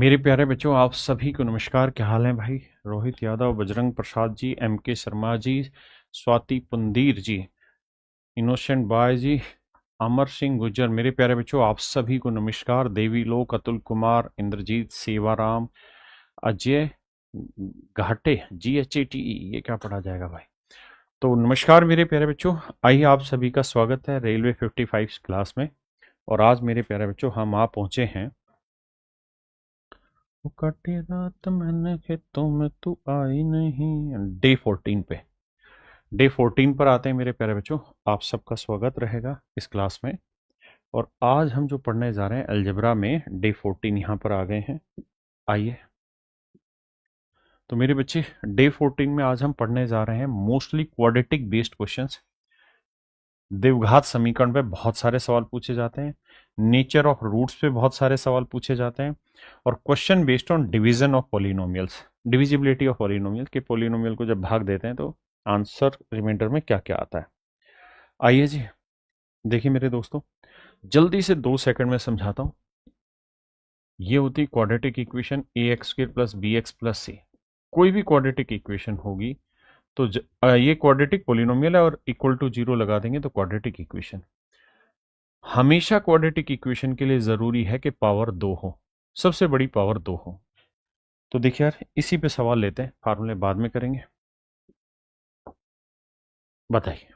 मेरे प्यारे बच्चों, आप सभी को नमस्कार। क्या हाल है भाई? रोहित यादव, बजरंग प्रसाद जी, एम के शर्मा जी, स्वाति पुंदीर जी, इनोसेंट बाय जी, अमर सिंह गुज्जर। मेरे प्यारे बच्चों, आप सभी को नमस्कार। देवी लोक, अतुल कुमार, इंद्रजीत, सेवाराम, अजय घाटे, GHATE, ये क्या पढ़ा जाएगा भाई? तो नमस्कार मेरे प्यारे बच्चों, आइए आप सभी का स्वागत है रेलवे 55 क्लास में। और आज मेरे प्यारे बच्चों हम आ पहुंचे हैं वो कटी रात मैंने खेतों में तू आई नहीं, डे 14 पे। डे 14 पर आते हैं मेरे प्यारे बच्चों। आप सबका स्वागत रहेगा इस क्लास में। और आज हम जो पढ़ने जा रहे हैं अलजेब्रा में, डे 14 यहाँ पर आ गए हैं। आइए, तो मेरे बच्चे डे 14 में आज हम पढ़ने जा रहे हैं मोस्टली क्वाड्रेटिक बेस्ड क्वेश्चंस। द्विघात समीकरण पे बहुत सारे सवाल पूछे जाते हैं, नेचर ऑफ रूट्स पे बहुत सारे सवाल पूछे जाते हैं, और question based on division of polynomials, divisibility of polynomial के पॉलिनोमियल को जब भाग देते हैं तो आंसर रिमाइंडर में क्या क्या आता है। आइए जी, देखिए मेरे दोस्तों, जल्दी से 2 सेकंड में समझाता हूं। ये होती quadratic equation ax² plus bx plus c. कोई भी क्वाड्रेटिक इक्वेशन होगी तो ये क्वाड्रेटिक पॉलिनोमियल है, और इक्वल टू 0 लगा देंगे तो क्वाड्रेटिक इक्वेशन। हमेशा क्वाड्रेटिक इक्वेशन के लिए जरूरी है कि पावर 2 हो, सबसे बड़ी पावर 2 हो। तो देखिए यार, इसी पे सवाल लेते हैं, फार्मूले बाद में करेंगे। बताइए,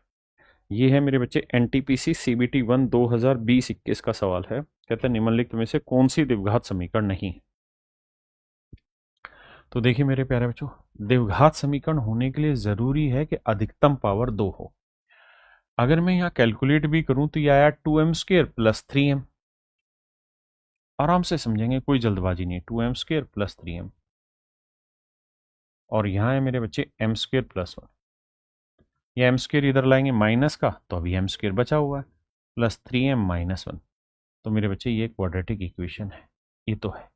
ये है मेरे बच्चे NTPC CBT 1 2020-21 का सवाल है। कहते हैं निम्नलिखित में से कौन सी द्विघात समीकरण नहीं है। तो देखिए मेरे प्यारे बच्चों, द्विघात समीकरण होने के लिए जरूरी है कि अधिकतम पावर 2 हो। अगर मैं यहां कैलकुलेट भी करूं तो यह आया 2m² प्लस 3m। आराम से समझेंगे, कोई जल्दबाजी नहीं। 2m² प्लस 3m, और यहां है मेरे बच्चे m² प्लस 1। ये m² इधर लाएंगे माइनस का, तो अभी m² बचा हुआ है, प्लस 3m माइनस 1। तो मेरे बच्चे ये क्वाड्रेटिक इक्वेशन है, ये तो है।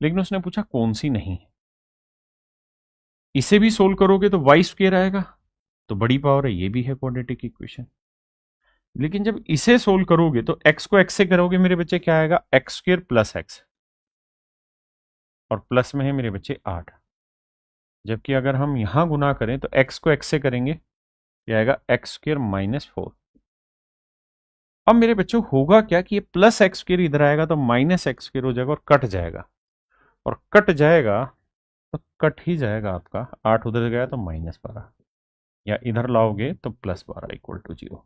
लेकिन उसने पूछा कौन सी नहीं है। इसे भी सोल्व करोगे तो y² आएगा, तो बड़ी पावर है, ये भी है क्वाड्रेटिक इक्वेशन। लेकिन जब इसे सोल्व करोगे तो x को x से करोगे मेरे बच्चे, क्या आएगा? x² प्लस x, और प्लस में है मेरे बच्चे 8। जबकि अगर हम यहां गुना करें तो x को x से करेंगे, यह आएगा x² माइनस 4। अब मेरे बच्चों होगा क्या कि ये प्लस x² इधर आएगा तो माइनस x² हो जाएगा और कट जाएगा, और कट जाएगा तो कट ही जाएगा आपका। 8 उधर गया तो -12, या इधर लाओगे तो +12 इक्वल टू 0।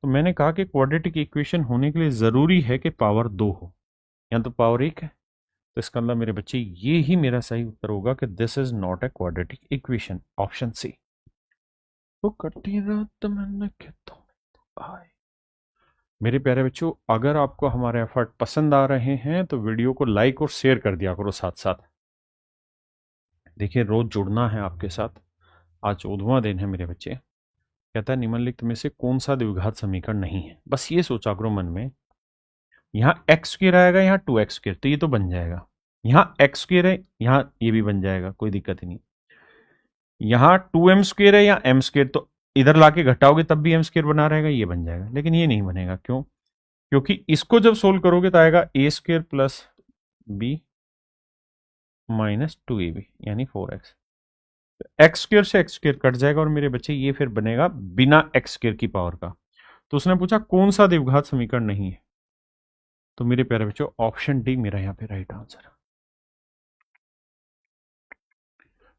तो मैंने कहा कि क्वाड्रेटिक इक्वेशन होने के लिए जरूरी है कि पावर 2 हो, या तो पावर 1 है। तो इसका मतलब मेरे बच्चे ये ही मेरा सही उत्तर होगा कि this is not a quadratic equation, option C. तो कटी रात मैंने खेतों में आए। मेरे प्यारे बच्चों, अगर आपको हमारे एफर्ट पसंद आ रहे हैं तो वीडियो को लाइक और शेयर कर दिया करो साथ साथ। देखिए, रोज जुड़ना है आपके साथ। आज 14वां दिन है मेरे बच्चे। कहता है निम्नलिखित में से कौन सा द्विघात समीकरण नहीं है। बस ये सोचा करो मन में, यहाँ x² आएगा, यहाँ 2x², तो ये तो बन जाएगा। यहाँ x² है, यहाँ ये भी बन जाएगा, कोई दिक्कत ही नहीं। यहाँ 2m² है या m², तो इधर लाके घटाओगे तब भी m² बना रहेगा, ये बन जाएगा। लेकिन ये नहीं बनेगा, क्यों? क्योंकि इसको जब सोल्व करोगे तो आएगा a² plus b minus 2ab, यानी 4x। x² से x² कट जाएगा, और मेरे बच्चे ये फिर बनेगा बिना x² की पावर का। तो उसने पूछा कौन सा द्विघात समीकरण नहीं है। तो मेरे प्यारे बच्चों, ऑप्शन डी मेरा यहाँ पे राइट आंसर।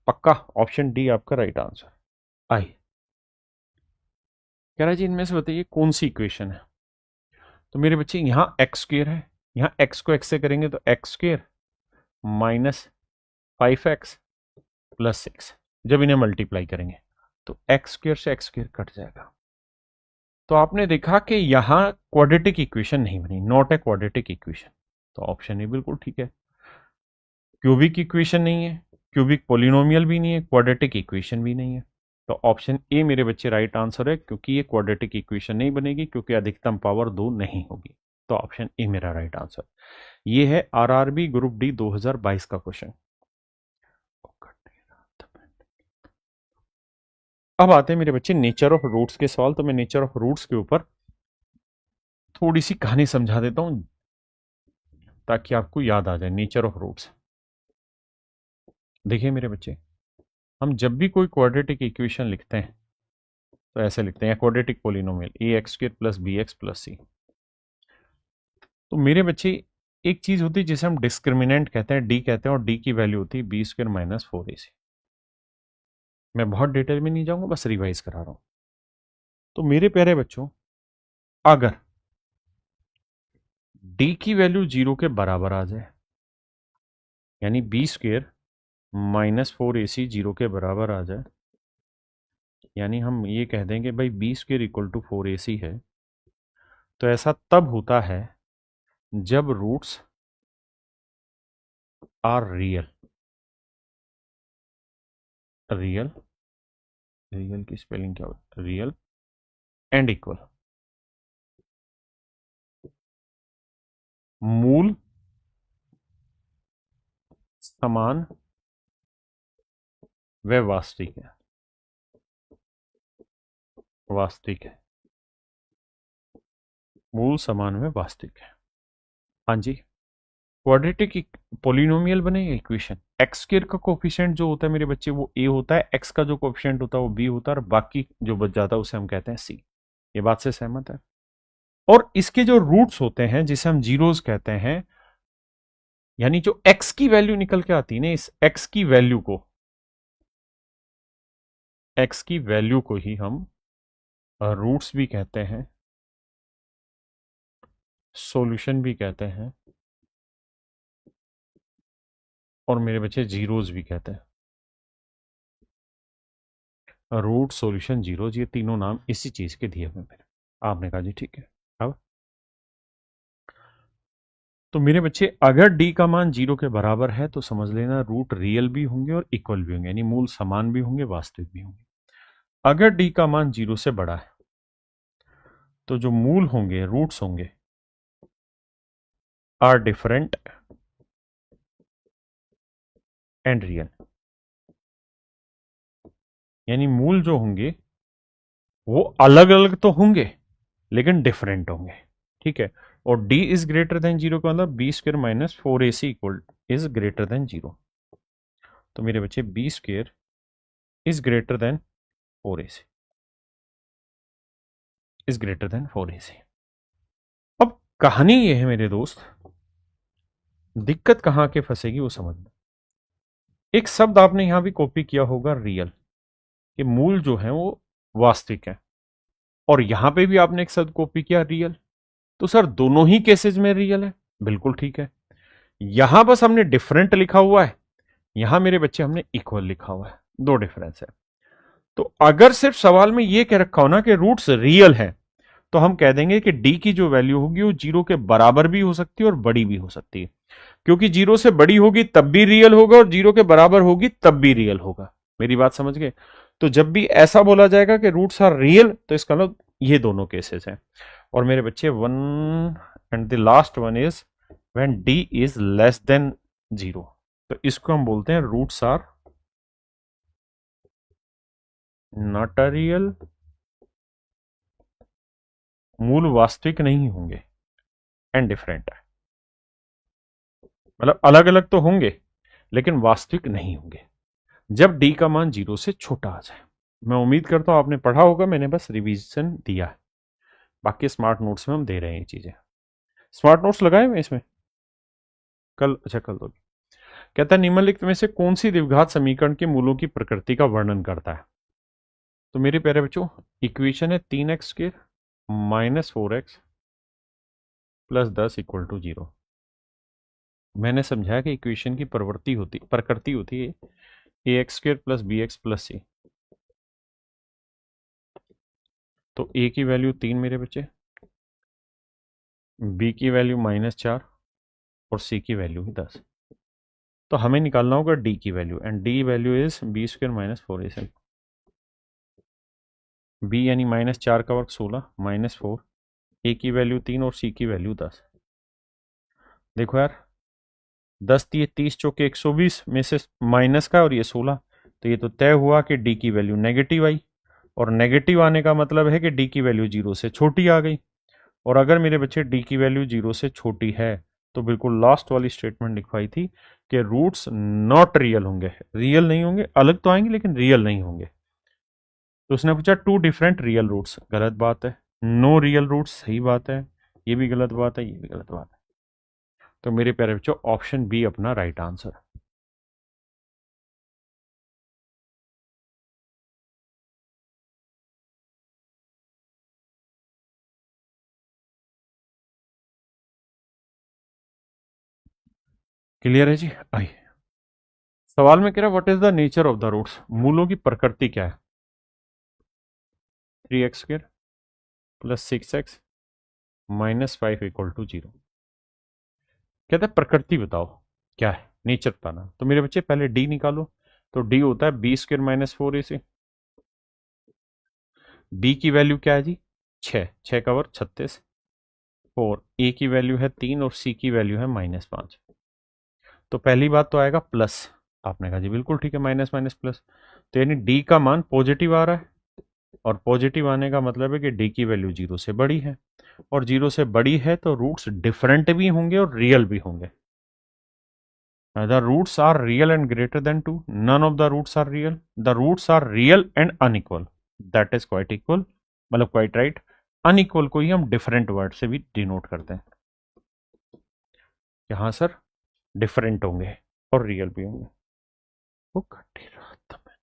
पक्का ऑप्शन डी आपका राइट आंसर। आई कह रहा है जी, इनमें से बताइए कौन सी इक्वेशन है। तो मेरे बच्चे यहाँ x² है, यहाँ x को x से करेंगे तो x² माइनस 5x प्लस 6। जब इन्हें मल्टीप्लाई करेंगे तो x² से x² कट जाएगा। तो आपने देखा कि यहां क्वाड्रेटिक इक्वेशन नहीं बनी, नॉट ए क्वाड्रेटिक इक्वेशन। तो ऑप्शन ए बिल्कुल ठीक है। क्यूबिक इक्वेशन नहीं है, क्यूबिक पॉलिनोमियल भी नहीं है, क्वाड्रेटिक इक्वेशन भी नहीं है। तो ऑप्शन ए मेरे बच्चे राइट आंसर है, क्योंकि ये क्वाड्रेटिक इक्वेशन नहीं बनेगी, क्योंकि अधिकतम पावर 2 नहीं होगी। तो ऑप्शन ए मेरा राइट आंसर। ये है RRB ग्रुप डी 2022 का क्वेश्चन। अब आते हैं मेरे बच्चे नेचर ऑफ रूट्स के सवाल। तो मैं नेचर ऑफ रूट्स के ऊपर थोड़ी सी कहानी समझा देता हूं। ताकि आपको याद आ जाए नेचर ऑफ रूट्स। देखिए मेरे बच्चे, हम जब भी कोई क्वाड्रेटिक इक्वेशन लिखते हैं तो ऐसे लिखते हैं, quadratic polynomial a x square plus b x plus c. तो मेरे बच्चे एक चीज होती है जिसे हम डिस्क्रिमिनेंट कहते हैं, डी कहते हैं, और डी की वैल्यू होती है बी स्क्वायर माइनस 4ac। मैं बहुत डिटेल में नहीं जाऊंगा, बस रिवाइज करा रहा हूं। तो मेरे प्यारे बच्चों, अगर डी की वैल्यू 0 के बराबर आ जाए, यानी बी स्क्वायर माइनस 4ac 0 के बराबर आ जाए, यानी हम ये कह देंगे भाई B square equal to 4ac है, तो ऐसा तब होता है जब roots are real. Real, real की स्पेलिंग क्या होती है? Real and equal. मूल समान व वास्तविक है। वास्तविक है, मूल समान व वास्तविक है। हाँ जी, क्वाड्रेटिक पोलिनोमियल बनेगा इक्वेशन, एक्स स्क्वायर का कोफिशिएंट जो होता है मेरे बच्चे वो ए होता है, एक्स का जो कोफिशिएंट होता है वो बी होता है, और बाकी जो बच जाता है उसे हम कहते हैं सी। ये बात से सहमत है? और इसके जो रूट्स होते हैं जिसे हम जीरोस कहते हैं, यानी जो एक्स की वैल्यू निकल के आती है ना, इस एक्स की वैल्यू को, एक्स की वैल्यू को ही हम रूट्स भी कहते हैं, सॉल्यूशन भी कहते हैं, और मेरे बच्चे जीरोस भी कहते हैं। रूट, सॉल्यूशन, जीरोस, ये तीनों नाम इसी चीज के दिए हुए मेरे। आपने कहा जी ठीक है। अब तो मेरे बच्चे, अगर डी का मान 0 के बराबर है तो समझ लेना रूट रियल भी होंगे और इक्वल भी होंगे, यानी मूल समान भी होंगे, वास्तविक भी होंगे। अगर डी का मान 0 से बड़ा है तो जो मूल होंगे, रूट्स होंगे, आर डिफरेंट एंड रियल। यानी मूल जो होंगे वो अलग अलग तो होंगे लेकिन डिफरेंट होंगे, ठीक है। और d इज ग्रेटर देन 0 का मतलब B square minus 4ac equal is greater than 0। तो मेरे बच्चे B square is greater than 4ac, is greater than 4ac। अब कहानी ये है मेरे दोस्त, दिक्कत कहां के फंसेगी वो समझना। एक शब्द आपने यहां भी कॉपी किया होगा, रियल, कि मूल जो है वो वास्तविक है, और यहां पे भी आपने एक शब्द कॉपी किया रियल। तो सर दोनों ही केसेस में रियल है, बिल्कुल ठीक है। यहां बस हमने डिफरेंट लिखा हुआ है, यहां मेरे बच्चे हमने इक्वल लिखा हुआ है, दो डिफरेंस है। तो अगर सिर्फ सवाल में यह कह रखा हो ना कि रूट्स रियल है, तो हम कह देंगे कि डी की जो वैल्यू होगी वो 0 के बराबर भी हो सकती है और बड़ी भी हो सकती है, क्योंकि 0 से बड़ी होगी तब भी रियल होगा और 0 के बराबर होगी तब भी रियल होगा। मेरी बात समझ गए? तो जब भी ऐसा बोला जाएगा कि रूट्स आर रियल, तो इसका मतलब ये दोनों केसेस हैं। और मेरे बच्चे, one and the last one is when D is less than 0, तो इसको हम बोलते हैं roots are not a real, मूल वास्तविक नहीं होंगे, एंड डिफरेंट है, मतलब अलग अलग तो होंगे लेकिन वास्तविक नहीं होंगे जब डी का मान 0 से छोटा आ जाए। मैं उम्मीद करता हूं आपने पढ़ा होगा, मैंने बस रिवीजन दिया है, बाकी स्मार्ट नोट्स में हम दे रहे हैं ये चीजें। स्मार्ट नोट्स लगाए हुए इसमें कल? अच्छा कल तो। कहता है निम्नलिखित में से कौन सी द्विघात समीकरण के मूलों की प्रकृति का वर्णन करता है? तो मेरे प्यारे बच्चों, इक्वेशन है 3x के minus 4x plus 10 equal to 0। मैंने समझाया कि इक्वेशन की प्रकृति होती है a x square plus b x plus c. तो ए की वैल्यू 3 मेरे बच्चे, बी की वैल्यू -4 और सी की वैल्यू ही 10। तो हमें निकालना होगा डी की value, and D value is B square minus 4ac। B यानी -4 का वर्ग 16 -4, ए की वैल्यू 3 और सी की वैल्यू 10। देखो यार, 10 दिए 30 चौके 120 में से माइनस का और ये 16, तो ये तो तय हुआ कि डी की वैल्यू नेगेटिव आई, और नेगेटिव आने का मतलब है कि डी की वैल्यू 0 से छोटी आ गई। और अगर मेरे बच्चे डी की वैल्यू 0 से छोटी है तो बिल्कुल लास्ट वाली स्टेटमेंट लिखवाई थी कि रूट्स नॉट रियल होंगे, रियल नहीं होंगे, अलग तो आएंगे लेकिन रियल नहीं होंगे। तो उसने पूछा टू डिफरेंट रियल रूट्स, गलत बात है। नो रियल रूट्स, सही बात है। ये भी गलत बात है, ये भी गलत बात है। तो मेरे प्यारे बच्चों ऑप्शन बी अपना राइट आंसर। क्लियर है जी? आइए, सवाल में कह रहा what is the nature of the roots, मूलों की प्रकृति क्या है। 3x² plus 6x minus 5 equal to 0। कहता है प्रकृति बताओ क्या है, नेचर बताना। तो मेरे बच्चे पहले डी निकालो। तो डी होता है b² - 4ac। बी की वैल्यू क्या है जी? 6, 6 का वर्ग 36। और ए की वैल्यू है 3 और सी की वैल्यू है -5। तो पहली बात तो आएगा प्लस। आपने कहा जी बिल्कुल ठीक है, माइनस माइनस प्लस। तो यानी डी का मान पॉजिटिव आ रहा है, और पॉजिटिव आने का मतलब है कि डी की वैल्यू 0 से बड़ी है, और 0 से बड़ी है तो रूट्स डिफरेंट भी होंगे और रियल भी होंगे। The roots are real and greater than 2, none of the roots are real, the roots are real and unequal, that is quite equal, मतलब क्वाइट राइट। अनइक्वल को ही हम डिफरेंट वर्ड से भी डिनोट करते हैं। यहां सर डिफरेंट होंगे और रियल भी होंगे। वो खट्टी रात में,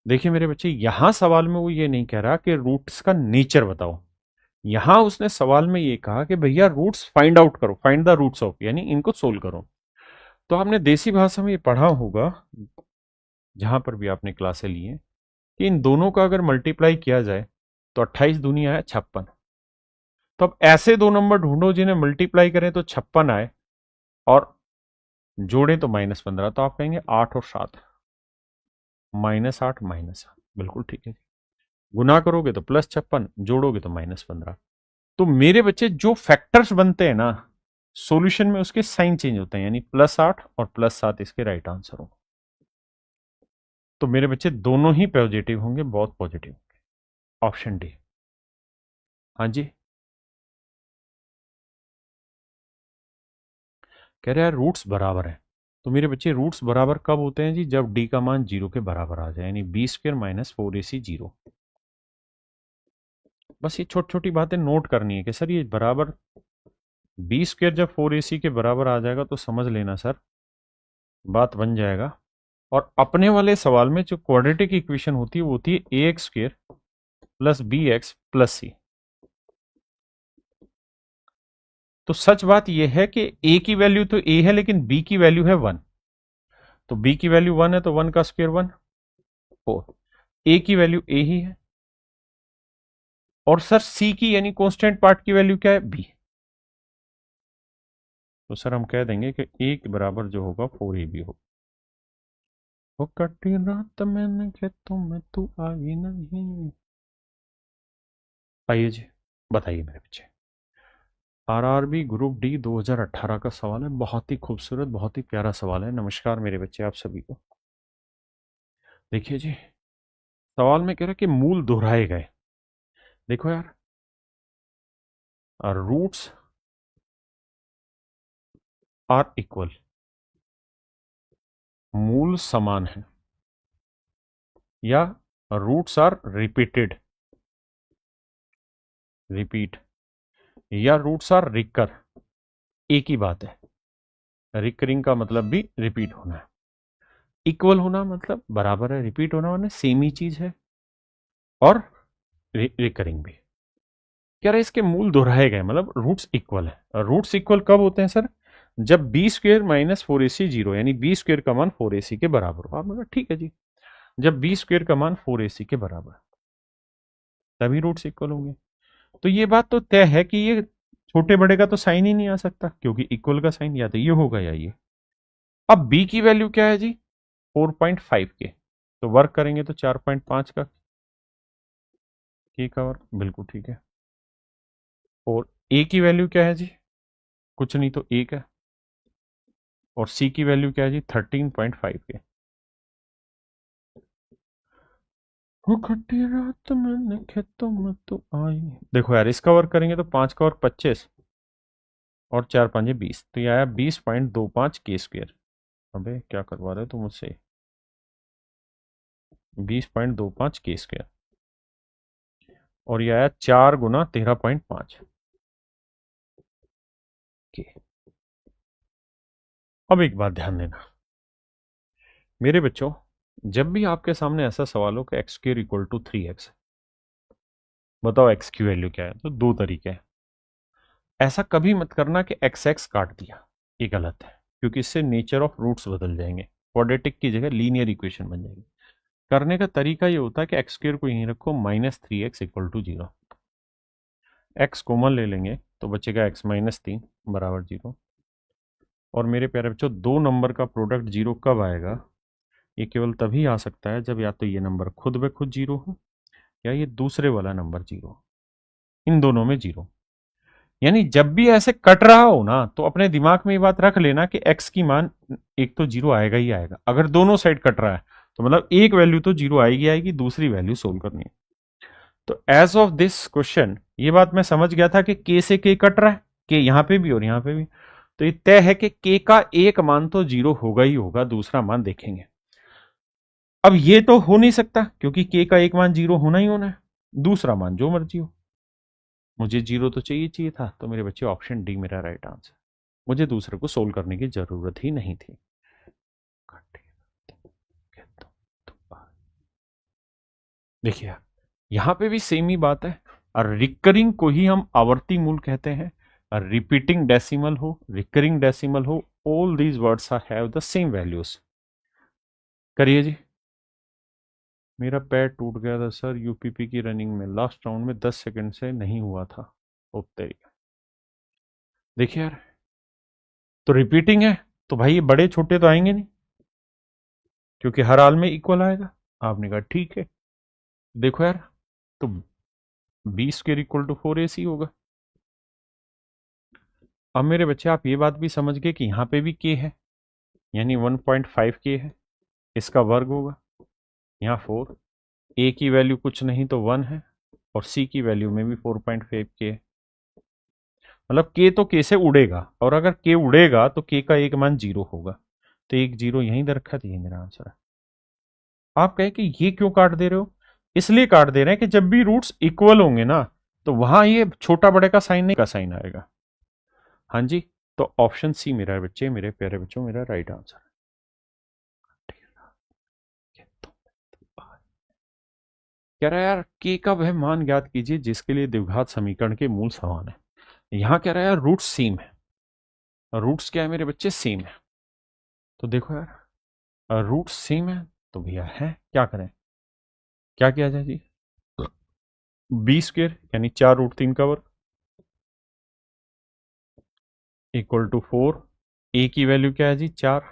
देखिए मेरे बच्चे यहां सवाल में वो ये नहीं कह रहा कि रूट्स का नेचर बताओ। यहां उसने सवाल में ये कहा कि भैया रूट्स फाइंड आउट करो, फाइंड द रूट्स ऑफ, यानी इनको सोल्व करो। तो आपने देसी भाषा में ये पढ़ा होगा, जहां पर भी आपने क्लासे ली है, कि इन दोनों का अगर मल्टीप्लाई किया जाए तो 28 दूनी आए 56। तो अब ऐसे दो नंबर ढूंढो जिन्हें मल्टीप्लाई करें तो 56 आए, और जोड़ें तो -15। तो आप कहेंगे 8 और 7, -8 -7, बिल्कुल ठीक है। गुना करोगे तो +56, जोड़ोगे तो -15। तो मेरे बच्चे जो फैक्टर्स बनते हैं ना सॉल्यूशन में, उसके साइन चेंज होते हैं, यानी +8 और +7 इसके राइट आंसर होंगे। तो मेरे बच्चे दोनों ही पॉजिटिव होंगे, बहुत पॉजिटिव होंगे। Option D. हाँ जी, कह रहे हैं रूट्स बराबर है। तो मेरे बच्चे रूट्स बराबर कब होते हैं जी? जब डी का मान 0 के बराबर आ जाए, यानी b² - 4ac 0। बस ये छोटी छोटी बातें नोट करनी है कि सर ये बराबर b² जब 4ac के बराबर आ जाएगा तो समझ लेना सर बात बन जाएगा। और अपने वाले सवाल में जो क्वाड्रेटिक इक्वेशन होती है वो होती है ax² + bx + c। तो सच बात यह है कि a की वैल्यू तो a है लेकिन b की वैल्यू है 1। तो b की वैल्यू 1 है तो 1 का स्क्वायर 1, 4। a की वैल्यू a ही है, और सर c की यानी कांस्टेंट पार्ट की वैल्यू क्या है? b। तो सर हम कह देंगे कि a के बराबर जो होगा 4ab होगा। वो कटी रात मैंने खेतों में तू आई नहीं। आइए जी, बताइए मेरे बच्चे। आरआरबी ग्रुप डी 2018 का सवाल है, बहुत ही खूबसूरत, बहुत ही प्यारा सवाल है। नमस्कार मेरे बच्चे आप सभी को। देखिए जी, सवाल में कह रहा है कि मूल दोहराए गए। देखो यार, रूट्स आर इक्वल, मूल समान है, या रूट्स आर रिपीटेड, रिपीट, या रूट्स आर रिकर, एक ही बात है। रिकरिंग का मतलब भी रिपीट होना है, इक्वल होना मतलब बराबर है, रिपीट होना मतलब सेम ही चीज है, और रिकरिंग भी। क्या रहा, इसके मूल दोहराए गए मतलब रूट्स इक्वल है। रूट्स इक्वल कब होते हैं सर? जब b² - 4ac 0, यानी b² का मान 4ac के बराबर हो। आपने कहा ठीक है जी, जब b² का मान 4ac के बराबर तभी रूट्स इक्वल होंगे। तो ये बात तो तय है कि ये छोटे बड़े का तो साइन ही नहीं आ सकता, क्योंकि इक्वल का साइन या तो ये होगा या ये। अब b की वैल्यू क्या है जी? 4.5 के, तो वर्क करेंगे तो 4.5 का के का वर्क, बिल्कुल ठीक है। और a की वैल्यू क्या है जी? कुछ नहीं तो 1 है। और c की वैल्यू क्या है जी? 13.5 के। वो खट्टी रात मैंने खेतों में तो आई। देखो यार, इसका वर्क करेंगे तो 5 का वर्क 25, और 4 5 20, तो ये आया 20.25 के स्क्वायर। अबे क्या करवा रहे हो तुम मुझसे, 20.25 के स्क्वायर, और ये आया 4 गुना 13.5 के। अब एक बात ध्यान देना मेरे बच्चों, जब भी आपके सामने ऐसा सवाल हो कि x square equal to 3x, बताओ एक्स की वैल्यू क्या है, तो दो तरीके हैं। ऐसा कभी मत करना कि एक्स एक्स काट दिया, ये गलत है, क्योंकि इससे नेचर ऑफ रूट्स बदल जाएंगे, क्वाड्रेटिक की जगह लीनियर इक्वेशन बन जाएगी। करने का तरीका ये होता है कि एक्स स्क्वायर को यहीं रखो, -3x equal to 0, x common ले लेंगे तो बचेगा x -3 बराबर 0। और मेरे प्यारे बच्चों, दो नंबर का प्रोडक्ट जीरो कब आएगा, ये केवल तभी आ सकता है जब या तो ये नंबर खुद ब खुद जीरो हो, या ये दूसरे वाला नंबर जीरो हो, इन दोनों में जीरो। यानी जब भी ऐसे कट रहा हो ना, तो अपने दिमाग में ये बात रख लेना कि x की मान एक तो जीरो आएगा ही आएगा। अगर दोनों साइड कट रहा है तो मतलब एक वैल्यू तो जीरो आएगी आएगी, दूसरी वैल्यू सोल्व करनी है। तो एज ऑफ दिस क्वेश्चन ये बात मैं समझ गया था कि k से k कट रहा है, k यहां पे भी और यहां पे भी, तो ये तय है कि k का एक मान तो जीरो होगा ही होगा, दूसरा मान देखेंगे। अब ये तो हो नहीं सकता क्योंकि k का एक मान जीरो होना ही होना है, दूसरा मान जो मर्जी हो। मुझे जीरो तो चाहिए था, तो मेरे बच्चे ऑप्शन डी मेरा राइट आंसर, मुझे दूसरे को सोल्व करने की जरूरत ही नहीं थी। देखिए यहां पे भी सेम ही बात है, और रिकरिंग को ही हम आवर्ती मूल कहते हैं, और रिपीटिंग डेसिमल हो, रिकरिंग डेसिमल हो, all these words have the same values. करिए जी। मेरा पैर टूट गया था सर यूपीपी की रनिंग में, लास्ट राउंड में 10 सेकंड से नहीं हुआ था। ओके देखिए यार, तो रिपीटिंग है तो भाई ये बड़े छोटे तो आएंगे नहीं, क्योंकि हर हाल में इक्वल आएगा। आपने कहा ठीक है, देखो यार, तो 20 इक्वल टू 4ac होगा। अब मेरे बच्चे आप ये बात भी समझ गए कि यहाँ पे भी k है, यानी 1.5k है, इसका वर्ग होगा, यहाँ 4, a की वैल्यू कुछ नहीं तो 1 है, और c की वैल्यू में भी 4.5k है। मतलब k तो k से उड़ेगा, और अगर k उड़ेगा तो k का एक मान जीरो होगा, तो एक जीरो यहीं दे रखा था, ये मेरा आंसर है। आप कहें कि ये क्यों काट दे रहे हो, इसलिए काट दे रहे हैं कि जब भी रूट्स इक्वल होंगे ना, तो वहां ये छोटा बड़े का साइन नहीं का साइन आएगा। हाँ जी, तो ऑप्शन सी मेरा बच्चे, मेरे प्यारे बच्चों, मेरा राइट आंसर है। कह रहा है यार के का वह मान ज्ञात कीजिए जिसके लिए द्विघात समीकरण के मूल समान है। यहां कह रहा है यार रूट सेम है, और रूट्स क्या है मेरे बच्चे, सेम है। तो देखो यार, रूट सेम है तो भैया है, क्या करें, क्या किया जाए जी, बी स्क्वेयर यानी 4√3 का वर्ग इक्वल टू 4, ए की वैल्यू क्या है जी 4,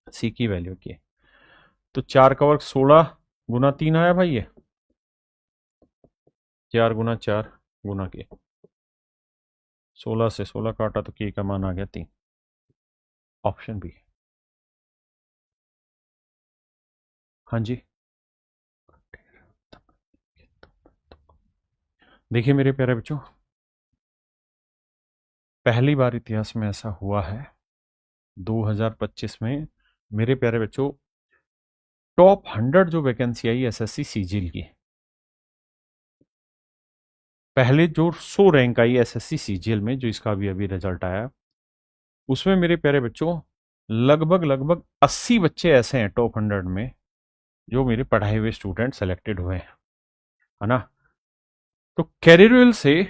सी की वैल्यू क्या है, तो 4 का वर्ग 16 गुना 3 आया भाई, ये 4 गुना 4 गुना के, 16 से 16 काटा तो के का मान आ गया 3, ऑप्शन बी। हाँ जी, देखिए मेरे प्यारे बच्चों, पहली बार इतिहास में ऐसा हुआ है 2025 में मेरे प्यारे बच्चों, टॉप 100 जो वैकेंसी आई एसएससी सीजीएल की, पहले जो 100 रैंक आई एसएससी सीजीएल में, जो इसका अभी अभी रिजल्ट आया, उसमें मेरे प्यारे बच्चों लगभग लगभग 80 बच्चे ऐसे हैं टॉप 100 में जो मेरे पढ़ाए हुए स्टूडेंट सेलेक्टेड हुए हैं, है ना। तो कैरियर से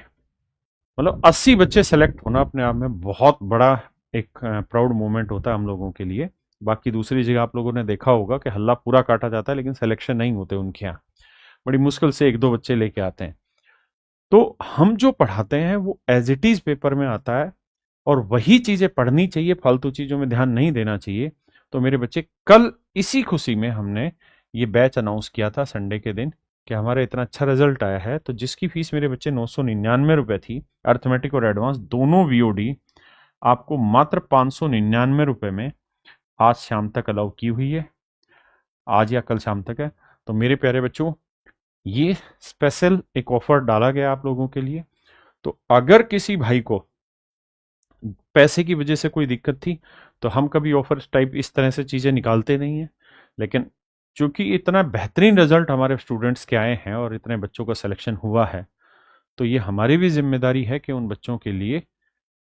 मतलब 80 बच्चे सेलेक्ट होना अपने आप में बहुत बड़ा एक प्राउड मोमेंट होता है हम लोगों के लिए। बाकी दूसरी जगह आप लोगों ने देखा होगा कि हल्ला पूरा काटा जाता है लेकिन सिलेक्शन नहीं होते उनके यहाँ, बड़ी मुश्किल से एक दो बच्चे लेके आते हैं। तो हम जो पढ़ाते हैं वो एज इट इज पेपर में आता है, और वही चीजें पढ़नी चाहिए, फालतू चीजों में ध्यान नहीं देना चाहिए। तो मेरे बच्चे, कल इसी खुशी में हमने ये बैच अनाउंस किया था संडे के दिन कि हमारा इतना अच्छा रिजल्ट आया है, तो जिसकी फीस मेरे बच्चे 999 रुपए थी, अर्थमेटिक और एडवांस दोनों वीओडी आपको मात्र 599 रुपए में आज शाम तक अलाउ की हुई है, आज या कल शाम तक है। तो मेरे प्यारे बच्चों, ये स्पेशल एक ऑफर डाला गया आप लोगों के लिए। तो अगर किसी भाई को पैसे की वजह से कोई दिक्कत थी तो हम कभी ऑफर टाइप इस तरह से चीज़ें निकालते नहीं हैं। लेकिन चूंकि इतना बेहतरीन रिजल्ट हमारे स्टूडेंट्स के आए हैं और इतने बच्चों का सिलेक्शन हुआ है, तो ये हमारी भी जिम्मेदारी है कि उन बच्चों के लिए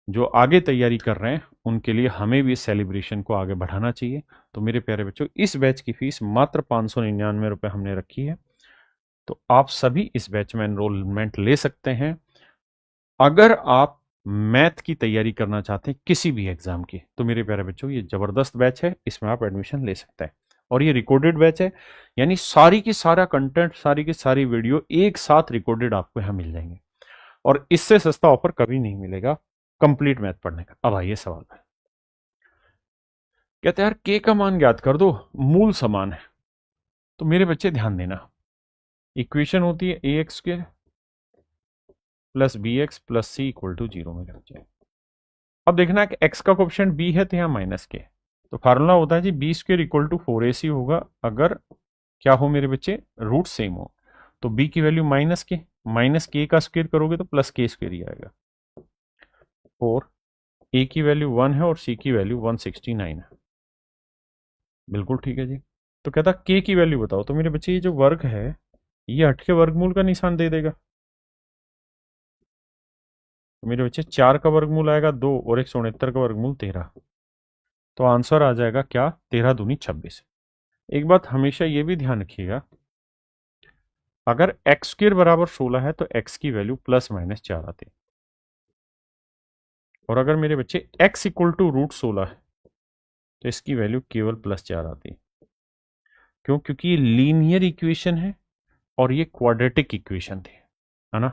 जो आगे तैयारी कर रहे हैं उनके लिए हमें भी इस सेलिब्रेशन को आगे बढ़ाना चाहिए। तो मेरे प्यारे बच्चों, इस बैच की फीस मात्र 599 रुपये हमने रखी है। तो आप सभी इस बैच में एनरोलमेंट ले सकते हैं। अगर आप मैथ की तैयारी करना चाहते हैं किसी भी एग्जाम की, तो मेरे प्यारे बच्चों ये जबरदस्त बैच है, इसमें आप एडमिशन ले सकते हैं। और ये रिकॉर्डेड बैच है, यानी सारी की सारा कंटेंट, सारी की सारी वीडियो एक साथ रिकॉर्डेड आपको यहाँ मिल जाएंगे। और इससे सस्ता ऑफर कभी नहीं मिलेगा कंप्लीट मैथ पढ़ने का। अब आइए सवाल है, कहते हैं यार के का मान ज्ञात कर दो, मूल समान है। तो मेरे बच्चे ध्यान देना, इक्वेशन होती है a x square plus b x plus c equal to 0 मेरे बच्चे। अब देखना है कि x का कोएफिशिएंट b है तो यहाँ माइनस के, तो फार्मूला होता है जी B square equal to 4ac होगा अगर क्या हो मेरे बच्चे, रूट सेम हो। तो b की वैल्यू माइनस के का स्क्वायर करोगे तो प्लस के स्क्वायर ही आएगा। और a की वैल्यू 1 है और c की वैल्यू 169 है। बिल्कुल ठीक है जी। तो कहता k की वैल्यू बताओ। तो मेरे बच्चे ये जो वर्ग है ये हट के वर्गमूल का निशान दे देगा। तो मेरे बच्चे 4 का वर्गमूल आएगा 2 और 169 का वर्गमूल 13। तो आंसर आ जाएगा क्या, 13 दूनी 26। एक बात हमेशा ये भी ध्यान रखिएगा, अगर एक्स स्क्वायर बराबर 16 है तो एक्स की वैल्यू प्लस माइनस 4 आती है। और अगर मेरे बच्चे x इक्वल टू रूट 16 है तो इसकी वैल्यू केवल प्लस 4 आती है। क्यों? क्योंकि ये लीनियर इक्वेशन है और ये क्वाड्रेटिक इक्वेशन थी, है ना।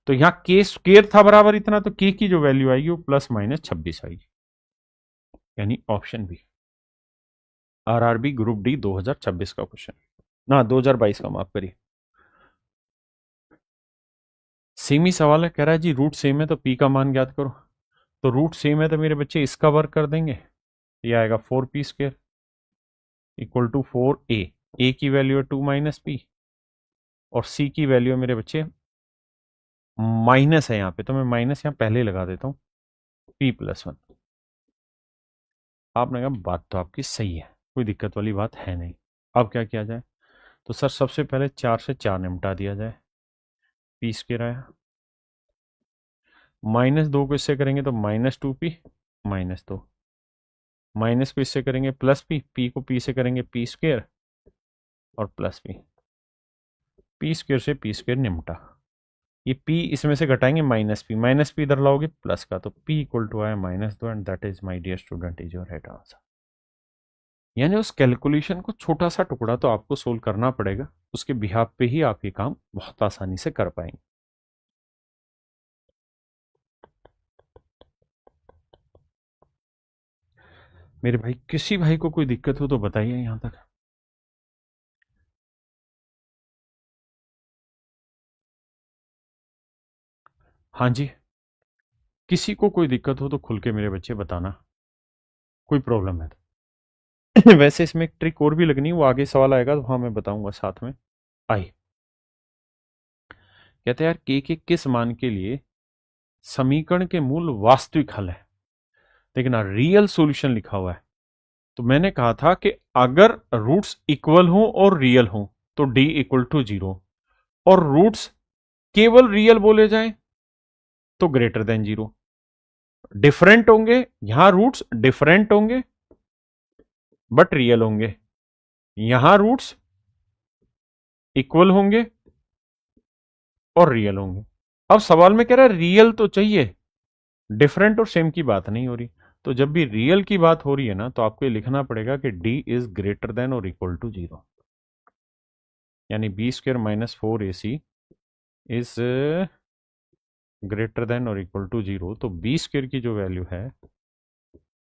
तो यहां के स्क्वायर था बराबर इतना, तो के की जो वैल्यू आएगी वो प्लस माइनस 26 आएगी, यानी option B. RRB group D 2026 का क्वेश्चन, ना 2022 का, माफ करिए। सेम ही सवाल है, कह रहा है जी रूट सेम है तो पी का मान ज्ञात करो। तो रूट सेम है तो मेरे बच्चे इसका वर्ग कर देंगे, ये आएगा 4p square equal to 4a। ए की वैल्यू है 2 माइनस पी और सी की वैल्यू है मेरे बच्चे माइनस है यहाँ पे, तो मैं माइनस यहाँ पहले लगा देता हूँ, p प्लस 1। आपने कहा बात तो आपकी सही है, कोई दिक्कत वाली बात है नहीं। अब क्या किया जाए? तो सर सबसे पहले 4 से 4 निपटा दिया जाए। पी स्क्वायर आया, -2 को इससे करेंगे तो -2p -2, माइनस को इससे करेंगे प्लस पी को पी से करेंगे पी स्क्वायर और प्लस पी स्क्वायर से पी स्क्वायर निपटा। ये p इसमें से घटाएंगे माइनस पी इधर लाओगे प्लस का, तो p इक्वल टू आया -2 and that is my dear student is your right answer. यानी उस कैलकुलेशन को छोटा सा टुकड़ा तो आपको सोल्व करना पड़ेगा, उसके बिहाफ पे ही आप ये काम बहुत आसानी से कर पाएंगे। मेरे भाई किसी भाई को कोई दिक्कत हो तो बताइए यहां तक। हाँ जी, किसी को कोई दिक्कत हो तो खुल के मेरे बच्चे बताना, कोई प्रॉब्लम है तो। वैसे इसमें एक ट्रिक और भी लगनी, वो आगे सवाल आएगा तो हाँ मैं बताऊंगा साथ में। आई कहते हैं यार के किस मान के लिए समीकरण के मूल वास्तविक हल है। देखना रियल सॉल्यूशन लिखा हुआ है, तो मैंने कहा था कि अगर रूट्स इक्वल हों और रियल हों तो d इक्वल टू 0, और रूट्स केवल रियल बोले जाएं तो ग्रेटर देन 0। डिफरेंट होंगे, यहां रूट्स डिफरेंट होंगे बट रियल होंगे, यहां रूट्स इक्वल होंगे और रियल होंगे। अब सवाल में कह रहा है रियल तो चाहिए, डिफरेंट और सेम की बात नहीं हो रही। तो जब भी रियल की बात हो रही है ना, तो आपको ये लिखना पड़ेगा कि d इज ग्रेटर देन और इक्वल टू 0, यानी B square minus 4ac is greater than और इक्वल टू 0। तो बी स्क्वायर की जो वैल्यू है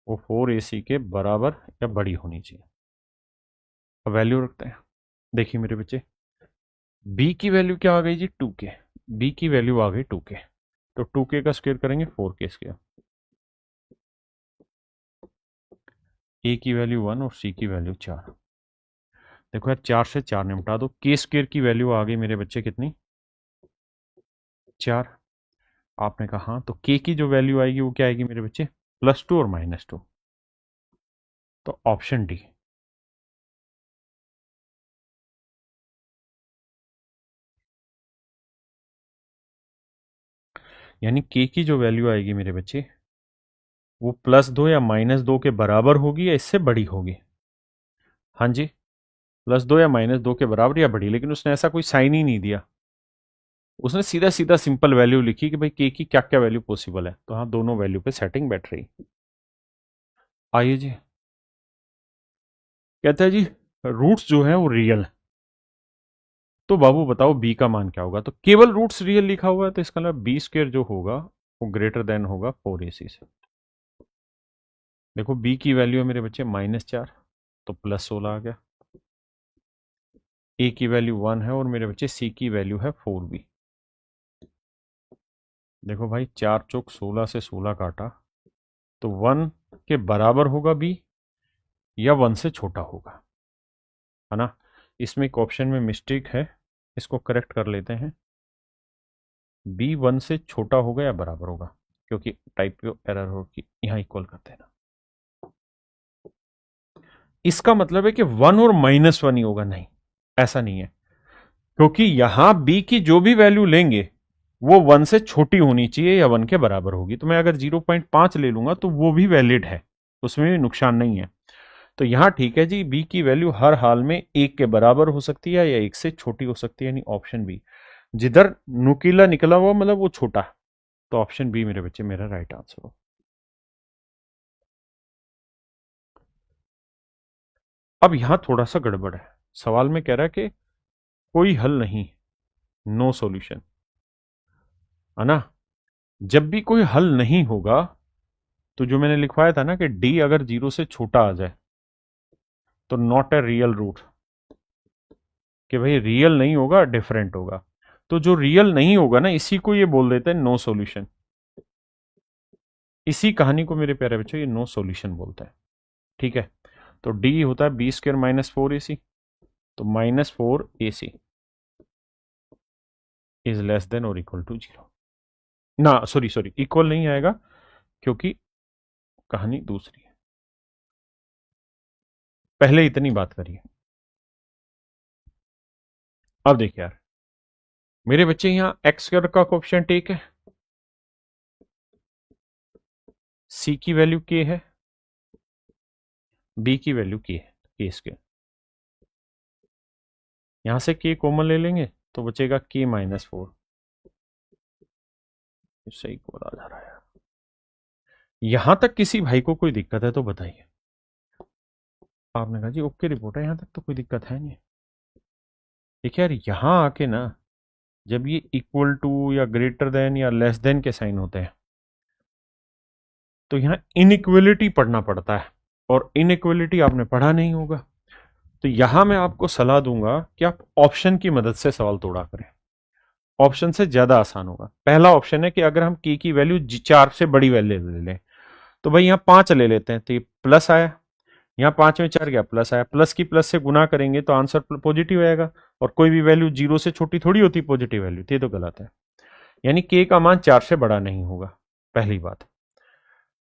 वो 4ac के बराबर या बड़ी होनी चाहिए। अब वैल्यू रखते हैं, देखिए मेरे बच्चे, b की वैल्यू क्या आ गई जी 2k, b की वैल्यू आ गई 2k, तो 2k का स्क्वायर करेंगे 4k स्क्वायर, a की वैल्यू 1 और c की वैल्यू 4। देखो यार 4 से 4 निपटा दो, के स्क्वायर की वैल्यू आ गई मेरे बच्चे कितनी, 4। आपने कहा हाँ, तो के की जो वैल्यू आएगी वो क्या आएगी मेरे बच्चे +2 और -2, तो ऑप्शन डी। यानी के की जो वैल्यू आएगी मेरे बच्चे, वो +2 या -2 के बराबर होगी या इससे बड़ी होगी। हाँ जी, +2 या -2 के बराबर या बड़ी, लेकिन उसने ऐसा कोई साइन ही नहीं दिया। उसने सीधा सीधा सिंपल वैल्यू लिखी कि भाई के की क्या क्या वैल्यू पॉसिबल है, तो हाँ दोनों वैल्यू पे सेटिंग बैठ रही। आइए जी, कहता है जी रूट्स जो है वो रियल है, तो बाबू बताओ बी का मान क्या होगा। तो केवल रूट्स रियल लिखा हुआ है, तो इसका मतलब b² जो होगा वो ग्रेटर देन होगा 4ac से। देखो b की वैल्यू है मेरे बच्चे -4, तो +16 आ गया। a की वैल्यू 1 है और मेरे बच्चे c की वैल्यू है 4b। देखो भाई 4 चौक 16 से 16 काटा, तो 1 के बराबर होगा b या 1 से छोटा होगा, है ना। इसमें एक ऑप्शन में मिस्टेक है, इसको करेक्ट कर लेते हैं। b 1 से छोटा होगा या बराबर होगा, क्योंकि टाइप एरर होगी, यहाँ इक्वल करते हैं ना। इसका मतलब है कि 1 और -1 ही होगा, नहीं ऐसा नहीं है, क्योंकि यहां b की जो भी वैल्यू लेंगे वो 1 से छोटी होनी चाहिए या 1 के बराबर होगी। तो मैं अगर 0.5 ले लूंगा तो वो भी वैलिड है, उसमें भी नुकसान नहीं है। तो यहां ठीक है जी, b की वैल्यू हर हाल में 1 के बराबर हो सकती है या 1 से छोटी हो सकती है, यानी ऑप्शन बी। जिधर नुकीला निकला हुआ मतलब वो छोटा, तो ऑप्शन बी मेरे बच्चे मेरा राइट आंसर हो। अब यहां थोड़ा सा गड़बड़ है, सवाल में कह रहा है कि कोई हल नहीं, नो सॉल्यूशन, है ना। जब भी कोई हल नहीं होगा, तो जो मैंने लिखवाया था ना कि डी अगर 0 से छोटा आ जाए तो नॉट ए रियल रूट, कि भाई रियल नहीं होगा, डिफरेंट होगा। तो जो रियल नहीं होगा ना, इसी को ये बोल देते हैं नो सॉल्यूशन। इसी कहानी को मेरे प्यारे बच्चों ये नो सॉल्यूशन बोलते हैं, ठीक है। तो डी होता है b² - 4ac, तो -4ac इज लेस देन और इक्वल टू 0। ना सॉरी सॉरी, इक्वल नहीं आएगा क्योंकि कहानी दूसरी है, पहले इतनी बात करिए। अब देखिए यार मेरे बच्चे, यहां x² का कोएफिशिएंट 1 है, c की वैल्यू k है, b की वैल्यू k है, k²। यहां से k कॉमन ले लेंगे तो बचेगा k-4। इससे इक्वल आ जा रहा है। यहां तक किसी भाई को कोई दिक्कत है तो बताइए। आपने कहा जी ओके रिपोर्ट है, यहां तक तो कोई दिक्कत है नहीं। देखिए यार यहां आके ना, जब ये इक्वल टू या ग्रेटर देन या लेस देन के साइन होते हैं, तो यहां इनइक्वलिटी पढ़ना पड़ता है, और इनइक्वलिटी आपने पढ़ा नहीं होगा। तो यहां मैं आपको सलाह दूंगा कि आप ऑप्शन की मदद से सवाल तोड़ा करें, ऑप्शन से ज्यादा आसान होगा। पहला ऑप्शन है कि अगर हम की वैल्यू 4 से बड़ी वैल्यू ले लें, तो भाई यहाँ 5 ले लेते हैं, तो ये प्लस आया, यहाँ 5 में 4 गया प्लस आया, प्लस की प्लस से गुना करेंगे तो आंसर पॉजिटिव आएगा, और कोई भी वैल्यू 0 से छोटी थोड़ी होती पॉजिटिव वैल्यू, ये तो गलत है। यानी के का मान 4 से बड़ा नहीं होगा, पहली बात।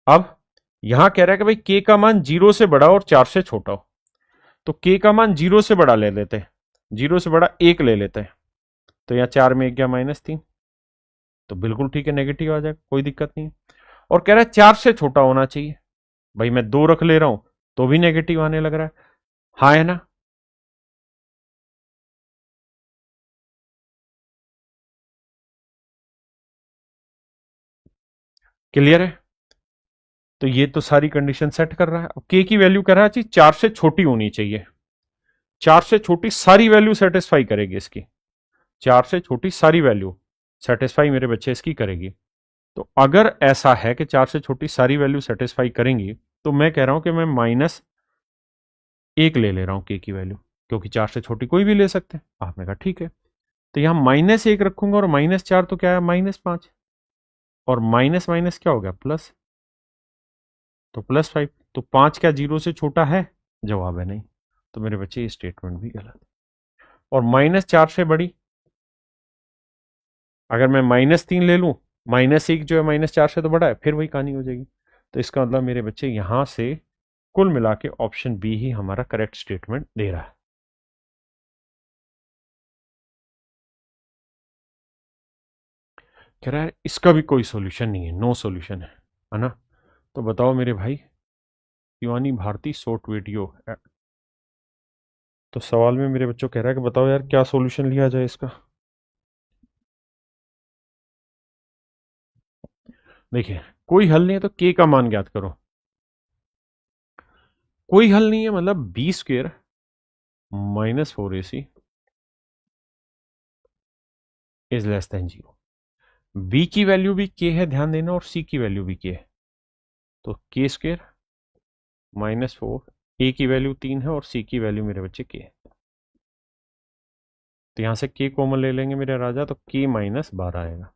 अब यहां कह रहा है कि भाई के का मान 0 से बड़ा और 4 से छोटा हो, तो के का मान 0 से बड़ा ले लेते हैं, 0 से बड़ा 1 ले लेते हैं, तो यहाँ 4 में 1 गया -3, तो बिल्कुल ठीक है, नेगेटिव आ जाएगा, कोई दिक्कत नहीं है। और कह रहा है 4 से छोटा होना चाहिए, भाई मैं 2 रख ले रहा हूं तो भी नेगेटिव आने लग रहा है, हाँ है ना। क्लियर है। तो ये तो सारी कंडीशन सेट कर रहा है। अब के की वैल्यू कह रहा है 4 से छोटी होनी चाहिए, 4 से छोटी सारी वैल्यू सेटिस्फाई करेगी इसकी, 4 से छोटी सारी वैल्यू सेटिस्फाई मेरे बच्चे इसकी करेगी। तो अगर ऐसा है कि 4 से छोटी सारी वैल्यू सेटिस्फाई करेंगी, तो मैं कह रहा हूं कि मैं -1 ले ले रहा हूं के की वैल्यू, क्योंकि 4 से छोटी कोई भी ले सकते हैं। आपने कहा ठीक है, तो यहां -1 रखूंगा, और -4 तो क्या है -5, और माइनस माइनस क्या हो गया प्लस, तो +5, तो 5 क्या 0 से छोटा है, जवाब है नहीं। तो मेरे बच्चे ये स्टेटमेंट भी गलत है। और -4 से बड़ी, अगर मैं -3 ले लूं, -1 जो है -4 से तो बड़ा है, फिर वही कहानी हो जाएगी। तो इसका मतलब मेरे बच्चे यहां से कुल मिला के ऑप्शन बी ही हमारा करेक्ट स्टेटमेंट दे रहा है। कह रहा है इसका भी कोई सॉल्यूशन नहीं है, नो सॉल्यूशन है ना। तो बताओ मेरे भाई, शिवानी भारती शॉर्ट वीडियो। तो सवाल में मेरे बच्चों कह रहा है कि बताओ यार क्या सॉल्यूशन लिया जाए इसका। देखिए कोई हल नहीं है तो के का मान ज्ञात करो। कोई हल नहीं है मतलब B square minus 4ac is less than 0। B की वैल्यू भी के है, ध्यान देना, और सी की वैल्यू भी के है। तो के स्क्वेयर -4, ए की वैल्यू 3 है और सी की वैल्यू मेरे बच्चे के है। तो यहां से के कॉमन ले लेंगे मेरे राजा, तो के -12 आएगा।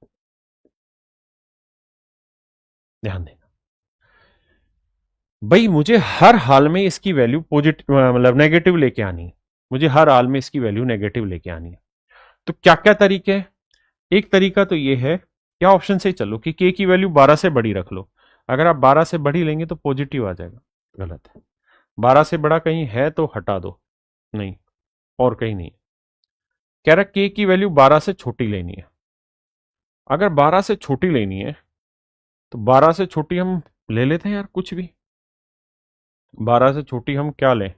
ध्यान देना भाई, मुझे हर हाल में इसकी वैल्यू पॉजिटिव मतलब नेगेटिव लेके आनी है। मुझे हर हाल में इसकी वैल्यू नेगेटिव लेके आनी है। तो क्या क्या तरीके हैं? एक तरीका तो ये है, क्या ऑप्शन से चलो कि के की वैल्यू 12 से बड़ी रख लो। अगर आप 12 से बड़ी लेंगे तो पॉजिटिव आ जाएगा, गलत है। 12 से बड़ा कहीं है तो हटा दो, नहीं, और कहीं नहीं। कह रहा के की वैल्यू 12 से छोटी लेनी है। अगर 12 से छोटी लेनी है तो 12 से छोटी हम ले लेते हैं यार कुछ भी। 12 से छोटी हम क्या लें?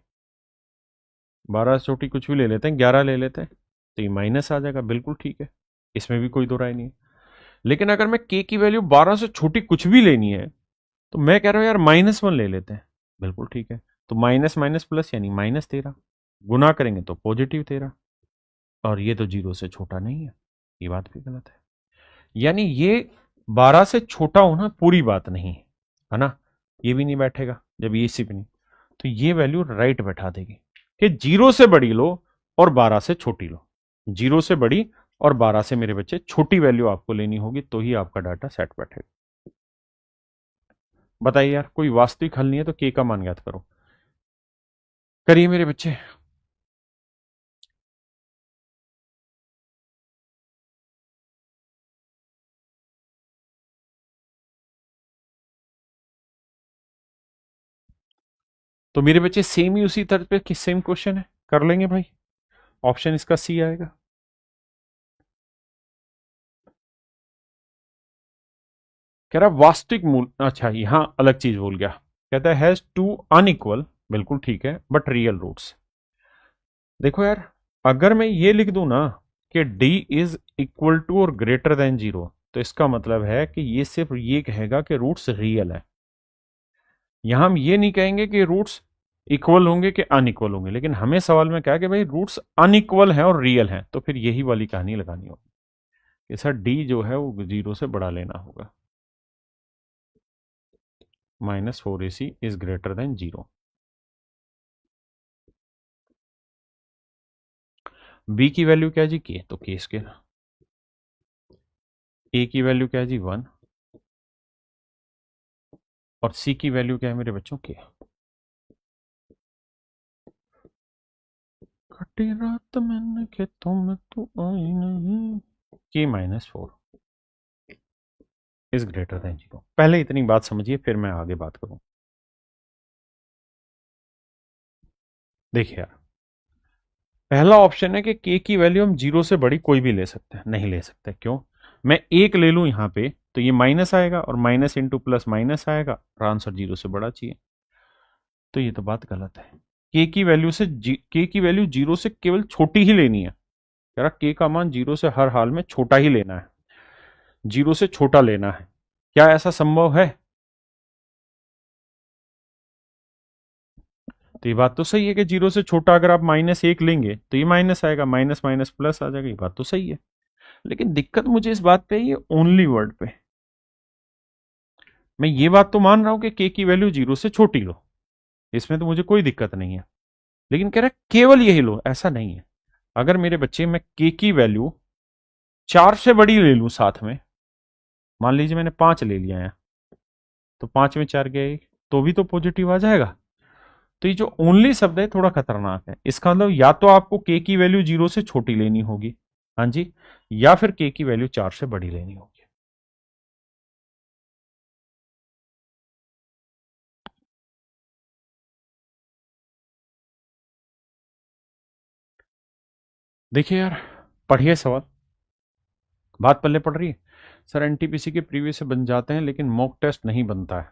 12 से छोटी कुछ भी ले लेते हैं, 11 ले लेते हैं, तो ये माइनस आ जाएगा, बिल्कुल ठीक है, इसमें भी कोई दो राय नहीं है। लेकिन अगर मैं के की वैल्यू 12 से छोटी कुछ भी लेनी है तो मैं कह रहा हूं यार -1 ले लेते हैं, बिल्कुल ठीक है। तो माइनस माइनस प्लस यानी -13, गुना करेंगे तो +13, और ये तो 0 से छोटा नहीं है, ये बात भी गलत है। यानी ये 12 से छोटा होना पूरी बात नहीं है ना, ये भी नहीं बैठेगा जब ये सी भी नहीं, तो ये वैल्यू राइट बैठा देगी कि 0 से बड़ी लो और 12 से छोटी लो। 0 से बड़ी और 12 से मेरे बच्चे छोटी वैल्यू आपको लेनी होगी, तो ही आपका डाटा सेट बैठेगा। बताइए यार, कोई वास्तविक हल नहीं है तो के का मान ज्ञात करो। करिए मेरे बच्चे। तो मेरे बच्चे सेम ही उसी तरह पे सेम क्वेश्चन है, कर लेंगे भाई। ऑप्शन इसका सी आएगा। कह रहा वास्तविक मूल, अच्छा यहां अलग चीज बोल गया, कहता है हैज टू अनइक्वल, बिल्कुल ठीक है, बट रियल रूट्स। देखो यार, अगर मैं ये लिख दूं ना कि d इज इक्वल टू और ग्रेटर देन 0, तो इसका मतलब है कि ये सिर्फ ये कहेगा कि रूट्स रियल है। यहां हम ये नहीं कहेंगे कि रूट्स इक्वल होंगे कि अनइक्वल होंगे, लेकिन हमें सवाल में क्या है कि भाई रूट्स अनइक्वल हैं और रियल हैं, तो फिर यही वाली कहानी लगानी होगी कि सर डी जो है वो 0 से बड़ा लेना होगा। -4ac is greater than 0। B की वैल्यू क्या है जी? के, तो के स्केयर। ए की वैल्यू क्या है जी? 1। और सी की वैल्यू क्या है मेरे बच्चों? के। कटी रात मैंने खेतों में तू आई नहीं, के -4 इज ग्रेटर देन 0। पहले इतनी बात समझिए, फिर मैं आगे बात करूं। देखिए यार, पहला ऑप्शन है कि के की वैल्यू हम 0 से बड़ी कोई भी ले सकते हैं, नहीं ले सकते। क्यों? मैं एक ले लूं यहां पे तो ये माइनस आएगा, और माइनस इंटू प्लस माइनस आएगा, और आंसर 0 से बड़ा चाहिए, तो ये तो बात गलत है। के की वैल्यू से के की वैल्यू 0 से केवल छोटी ही लेनी है। कह रहा के का मान 0 से हर हाल में छोटा ही लेना है, 0 से छोटा लेना है। क्या ऐसा संभव है? तो ये बात तो सही है कि 0 से छोटा अगर आप -1 लेंगे तो ये माइनस आएगा, माइनस माइनस प्लस आ जाएगा, ये बात तो सही है। लेकिन दिक्कत मुझे इस बात पे है, ये ओनली वर्ड पे। मैं ये बात तो मान रहा हूं कि के की वैल्यू 0 से छोटी लो, इसमें तो मुझे कोई दिक्कत नहीं है, लेकिन कह रहा है केवल यही लो, ऐसा नहीं है। अगर मेरे बच्चे मैं के की वैल्यू 4 से बड़ी ले लूं साथ में, मान लीजिए मैंने 5 ले लिया है, तो 5 में 4 गए, तो भी तो पॉजिटिव आ जाएगा। तो ये जो ओनली शब्द है थोड़ा खतरनाक है। इसका मतलब या तो आपको के की वैल्यू 0 से छोटी लेनी होगी, हाँ जी, या फिर के की वैल्यू 4 से बड़ी लेनी होगी। देखिए यार, पढ़िए सवाल, बात पल्ले पड़ रही है। सर एनटीपीसी के प्रीवियस से बन जाते हैं लेकिन मॉक टेस्ट नहीं बनता है।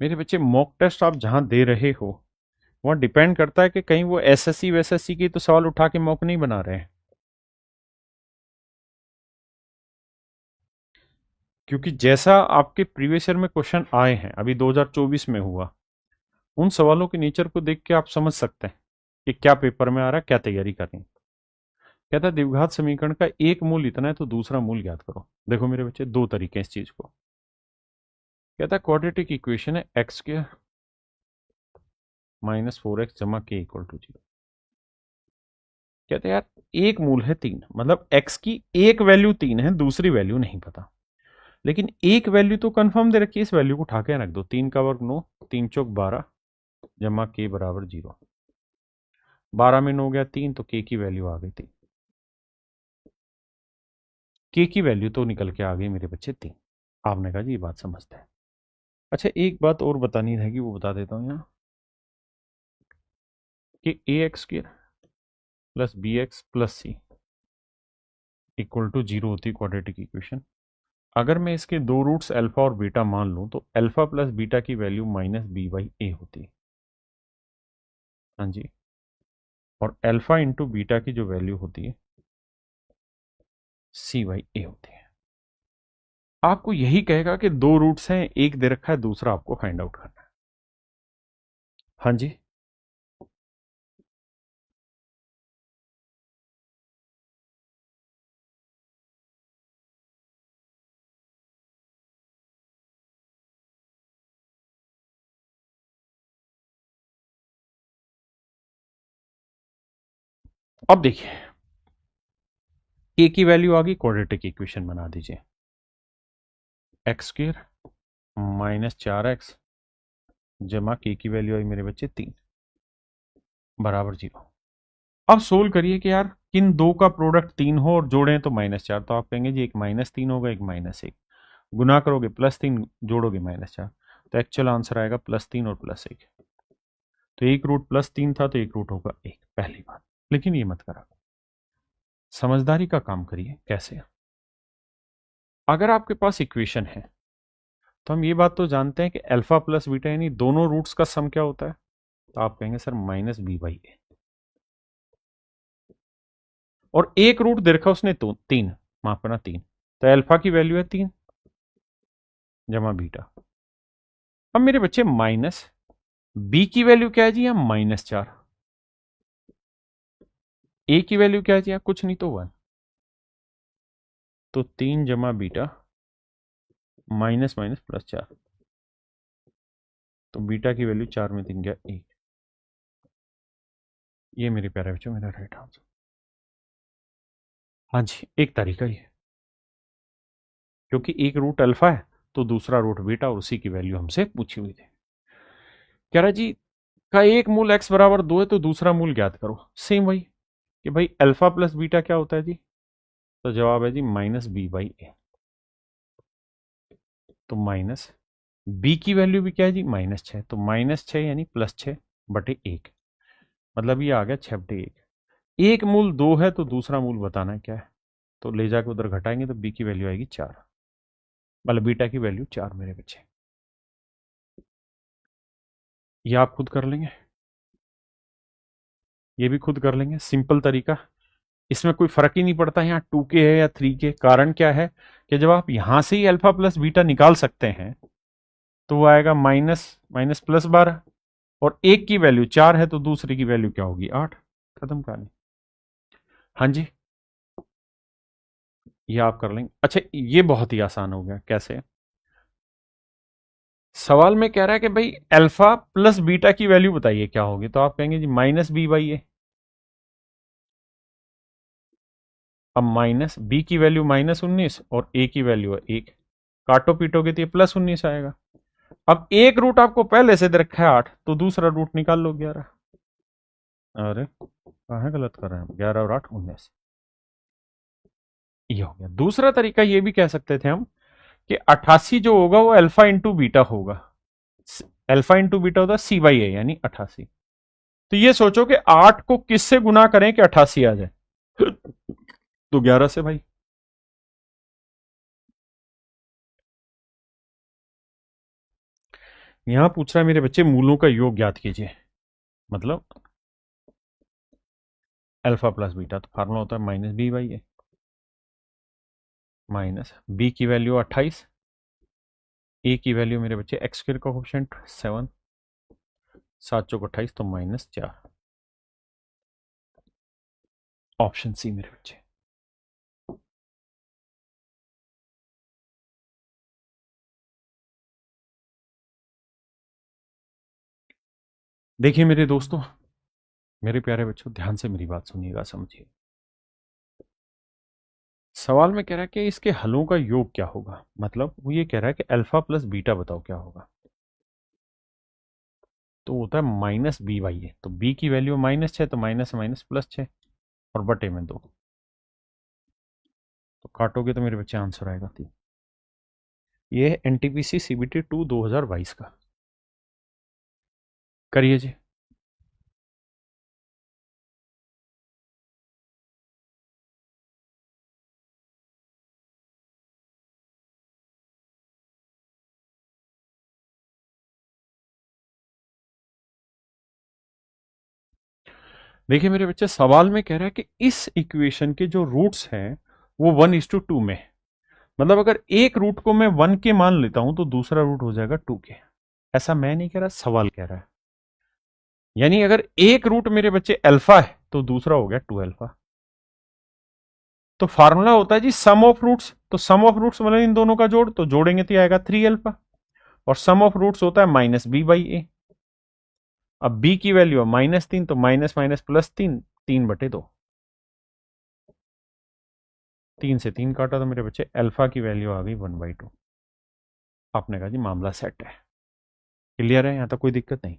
मेरे बच्चे, मॉक टेस्ट आप जहां दे रहे हो वहां डिपेंड करता है कि कहीं वो एसएससी वैसएससी की तो सवाल उठा के मॉक नहीं बना रहे हैं, क्योंकि जैसा आपके प्रीवियस ईयर में क्वेश्चन आए हैं, अभी 2024 में हुआ, उन सवालों के नेचर को देख के आप समझ सकते हैं कि क्या पेपर में आ रहा है, क्या तैयारी करनी है। कहता है द्विघात समीकरण का एक मूल इतना है तो दूसरा मूल ज्ञात करो। देखो मेरे बच्चे, दो तरीके हैं इस चीज को। कहता है क्वाड्रेटिक इक्वेशन है एक्स स्क्वायर माइनस 4x जमा के इक्वल टू 0। कहते हैं यार एक मूल है 3, मतलब x की एक वैल्यू 3 है, दूसरी वैल्यू नहीं पता, लेकिन एक वैल्यू तो कंफर्म दे रखी है, इस वैल्यू को उठा के रख दो। 3 का वर्ग 9, 3 चौक 12 जमा के बराबर 0। 12 में 9 गया 3, तो के की वैल्यू आ गई 3। के की वैल्यू तो निकल के आ गई मेरे बच्चे 3। आपने कहा जी ये बात समझते हैं। अच्छा, एक बात और बतानी रहेगी, वो बता देता हूं यहाँ, कि a x square plus b x plus c equal to 0 होती है क्वाड्रेटिक इक्वेशन। अगर मैं इसके दो रूट्स अल्फा और बीटा मान लूं तो अल्फा प्लस बीटा की वैल्यू माइनस बी बाई ए होती है। हाँ जी, और अल्फा इंटू बीटा की जो वैल्यू होती है सी बाई ए होती है। आपको यही कहेगा कि दो रूट्स हैं, एक दे रखा है, दूसरा आपको फाइंड आउट करना है। हाँ जी, अब देखिए, ए की वैल्यू आ गई, क्वाड्रेटिक इक्वेशन बना दीजिए। एक्स स्क्वायर माइनस 4x जमा के की वैल्यू आई मेरे बच्चे 3 बराबर 0। अब सोल्व करिए कि यार किन दो का प्रोडक्ट 3 हो और जोड़ें तो -4, तो आप कहेंगे जी एक -3 होगा, एक -1। गुना करोगे +3, जोड़ोगे -4, तो एक्चुअल आंसर आएगा +3 और +1। तो एक रूट +3 था तो एक रूट होगा 1, पहली बात। लेकिन ये मत करा, समझदारी का काम करिए। कैसे? अगर आपके पास इक्वेशन है तो हम ये बात तो जानते हैं कि अल्फा प्लस बीटा यानी दोनों रूट्स का सम क्या होता है, तो आप कहेंगे सर माइनस बी बाई ए। और एक रूट दे रखा उसने तो 3, माफ करना 3, तो अल्फा की वैल्यू है 3 जमा बीटा। अब मेरे बच्चे माइनस बी की वैल्यू क्या है जी, यहाँ -4। ए की वैल्यू क्या है जी, यहाँ कुछ नहीं तो 1, तो 3 जमा बीटा माइनस माइनस +4, तो बीटा की वैल्यू 4 में 3 गया 1। ये मेरे प्यारे बच्चों मेरा राइट आंसर। हाँ जी, एक तरीका ये, क्योंकि एक रूट अल्फा है तो दूसरा रूट बीटा, और उसी की वैल्यू हमसे पूछी हुई थी। कह रहा जी का एक मूल x बराबर 2 है तो दूसरा मूल ज्ञात करो। सेम वही कि भाई अल्फा प्लस बीटा क्या होता है जी, तो जवाब है जी माइनस बी बाई ए। तो माइनस बी की वैल्यू भी क्या है जी, -6, तो -6 यानी +6/1, मतलब ये आ गया 6/1। एक मूल 2 है तो दूसरा मूल बताना है क्या है, तो ले जाकर उधर घटाएंगे तो बी की वैल्यू आएगी 4, मतलब बीटा की वैल्यू 4 मेरे बच्चे। ये आप खुद कर लेंगे, ये भी खुद कर लेंगे, सिंपल तरीका। इसमें कोई फर्क ही नहीं पड़ता यहाँ 2k है या 3k। कारण क्या है कि जब आप यहां से ही अल्फा प्लस बीटा निकाल सकते हैं तो वो आएगा माइनस माइनस +12, और एक की वैल्यू 4 है तो दूसरे की वैल्यू क्या होगी 8। खत्म कहानी। हाँ जी, ये आप कर लेंगे। अच्छा, ये बहुत ही आसान हो गया। कैसे? सवाल में कह रहा है कि भाई अल्फा प्लस बीटा की वैल्यू बताइए क्या होगी, तो आप कहेंगे जी माइनस बी बाई ए। अब माइनस बी की वैल्यू -19 और ए की वैल्यू है 1, काटो पीटोगे तो ये +19 आएगा। अब एक रूट आपको पहले से दे रखा है 8, तो दूसरा रूट निकाल लो 11। अरे कहाँ गलत कर रहे हैं, 11 और 8 19। ये हो गया। दूसरा तरीका ये भी कह सकते थे हम कि 88 जो होगा वो अल्फा इंटू बीटा होगा। अल्फा इंटू बीटा होता C/A यानी 88। तो ये सोचो कि 8 को किससे गुना करें कि 88 आ जाए, तो 11 से भाई यहां पूछ रहा है मेरे बच्चे मूलों का योग ज्ञात कीजिए। मतलब अल्फा प्लस बीटा, तो फार्मूला होता है minus B by A, minus B की वैल्यू 28, ए की वैल्यू मेरे बच्चे एक्स स्क्वायर का कोफिशिएंट 7, 7 चौक 28 तो -4। ऑप्शन सी मेरे बच्चे। देखिए मेरे दोस्तों, मेरे प्यारे बच्चों, ध्यान से मेरी बात सुनिएगा, समझिए। सवाल में कह रहा है कि इसके हलों का योग क्या होगा। मतलब वो ये कह रहा है कि अल्फा प्लस बीटा बताओ क्या होगा। तो होता है माइनस बी बाई ए, तो बी की वैल्यू -6, तो माइनस माइनस +6 और बटे में 2, तो काटोगे तो मेरे बच्चे आंसर आएगा 3। ये है एनटीपीसी सीबीटी 2 2022 का। करिए जी। देखिए मेरे बच्चे, सवाल में कह रहा है कि इस इक्वेशन के जो रूट्स हैं वो 1:2 में है। मतलब अगर एक रूट को मैं 1 के मान लेता हूं तो दूसरा रूट हो जाएगा 2 के। ऐसा मैं नहीं कह रहा, सवाल कह रहा है। यानी अगर एक रूट मेरे बच्चे अल्फा है तो दूसरा हो गया 2 अल्फा। तो फार्मूला होता है जी सम ऑफ रूट्स, तो सम ऑफ रूट्स मतलब इन दोनों का जोड़, तो जोड़ेंगे तो आएगा 3 अल्फा। और सम ऑफ रूट्स होता है माइनस बी बाई ए। अब बी की वैल्यू है -3, तो माइनस माइनस +3, 3/2। 3 से 3 काटा तो मेरे बच्चे अल्फा की वैल्यू आ गई 1/2। आपने कहा जी मामला सेट है, क्लियर है, यहां तक कोई दिक्कत नहीं।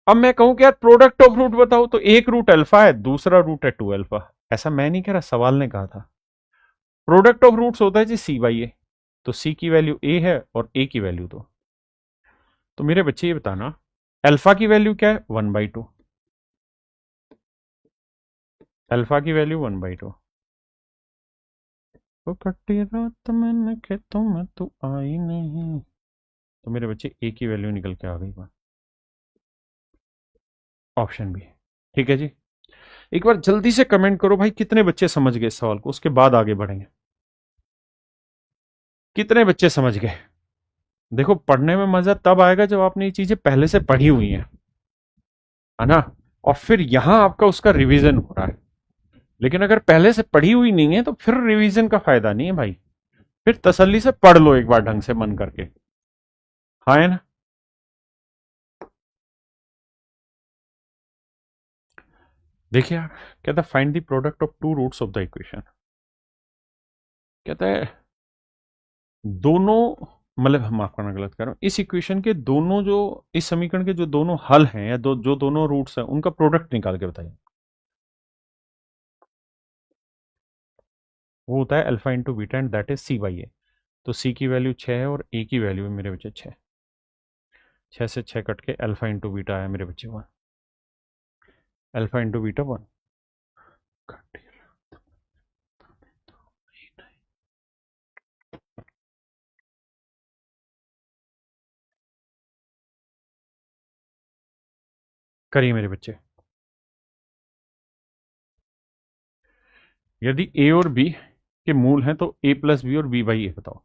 अब मैं कहूं कि यार प्रोडक्ट ऑफ रूट बताओ, तो एक रूट अल्फा है, दूसरा रूट है 2 अल्फा। ऐसा मैं नहीं कह रहा, सवाल ने कहा था। प्रोडक्ट ऑफ रूट्स होता है जी सी बाई ए, तो सी की वैल्यू ए है और ए की वैल्यू 2। तो मेरे बच्चे ये बताना, अल्फा की वैल्यू क्या है 1/2, अल्फा की वैल्यू 1/2। तो कटी रात मैंने खेतों में तू आई नहीं, तो मेरे बच्चे ए की वैल्यू निकल के आ गई। Option B. ठीक है जी। एक बार जल्दी से कमेंट करो भाई, कितने बच्चे समझ गए इस सवाल को, उसके बाद आगे बढ़ेंगे। कितने बच्चे समझ गए। देखो, पढ़ने में मजा तब आएगा जब आपने ये चीजें पहले से पढ़ी हुई हैं, है ना। और फिर यहां आपका उसका रिवीजन हो रहा है। लेकिन अगर पहले से पढ़ी हुई नहीं है तो फिर रिवीजन का फायदा नहीं है भाई। फिर तसल्ली से पढ़ लो एक बार ढंग से मन करके। हाँ है ना। देखिए यार, कहता है find the product of two roots of the equation. कहता है दोनों, मतलब माफ करना गलत कर रहा हूं, इस इक्वेशन के दोनों जो, इस समीकरण के जो दोनों हल हैं या जो दोनों रूट्स हैं उनका प्रोडक्ट निकाल के बताइए। वो होता है alpha into beta and that is C by A. तो सी की वैल्यू 6 है और ए की वैल्यू है मेरे बच्चे 6। 6 से 6 कट के अल्फा इंटू बीटा आया मेरे बच्चे 1। Alpha into beta 1। करिए मेरे बच्चे। यदि ए और बी के मूल हैं तो ए प्लस बी और बी बाई ए बताओ।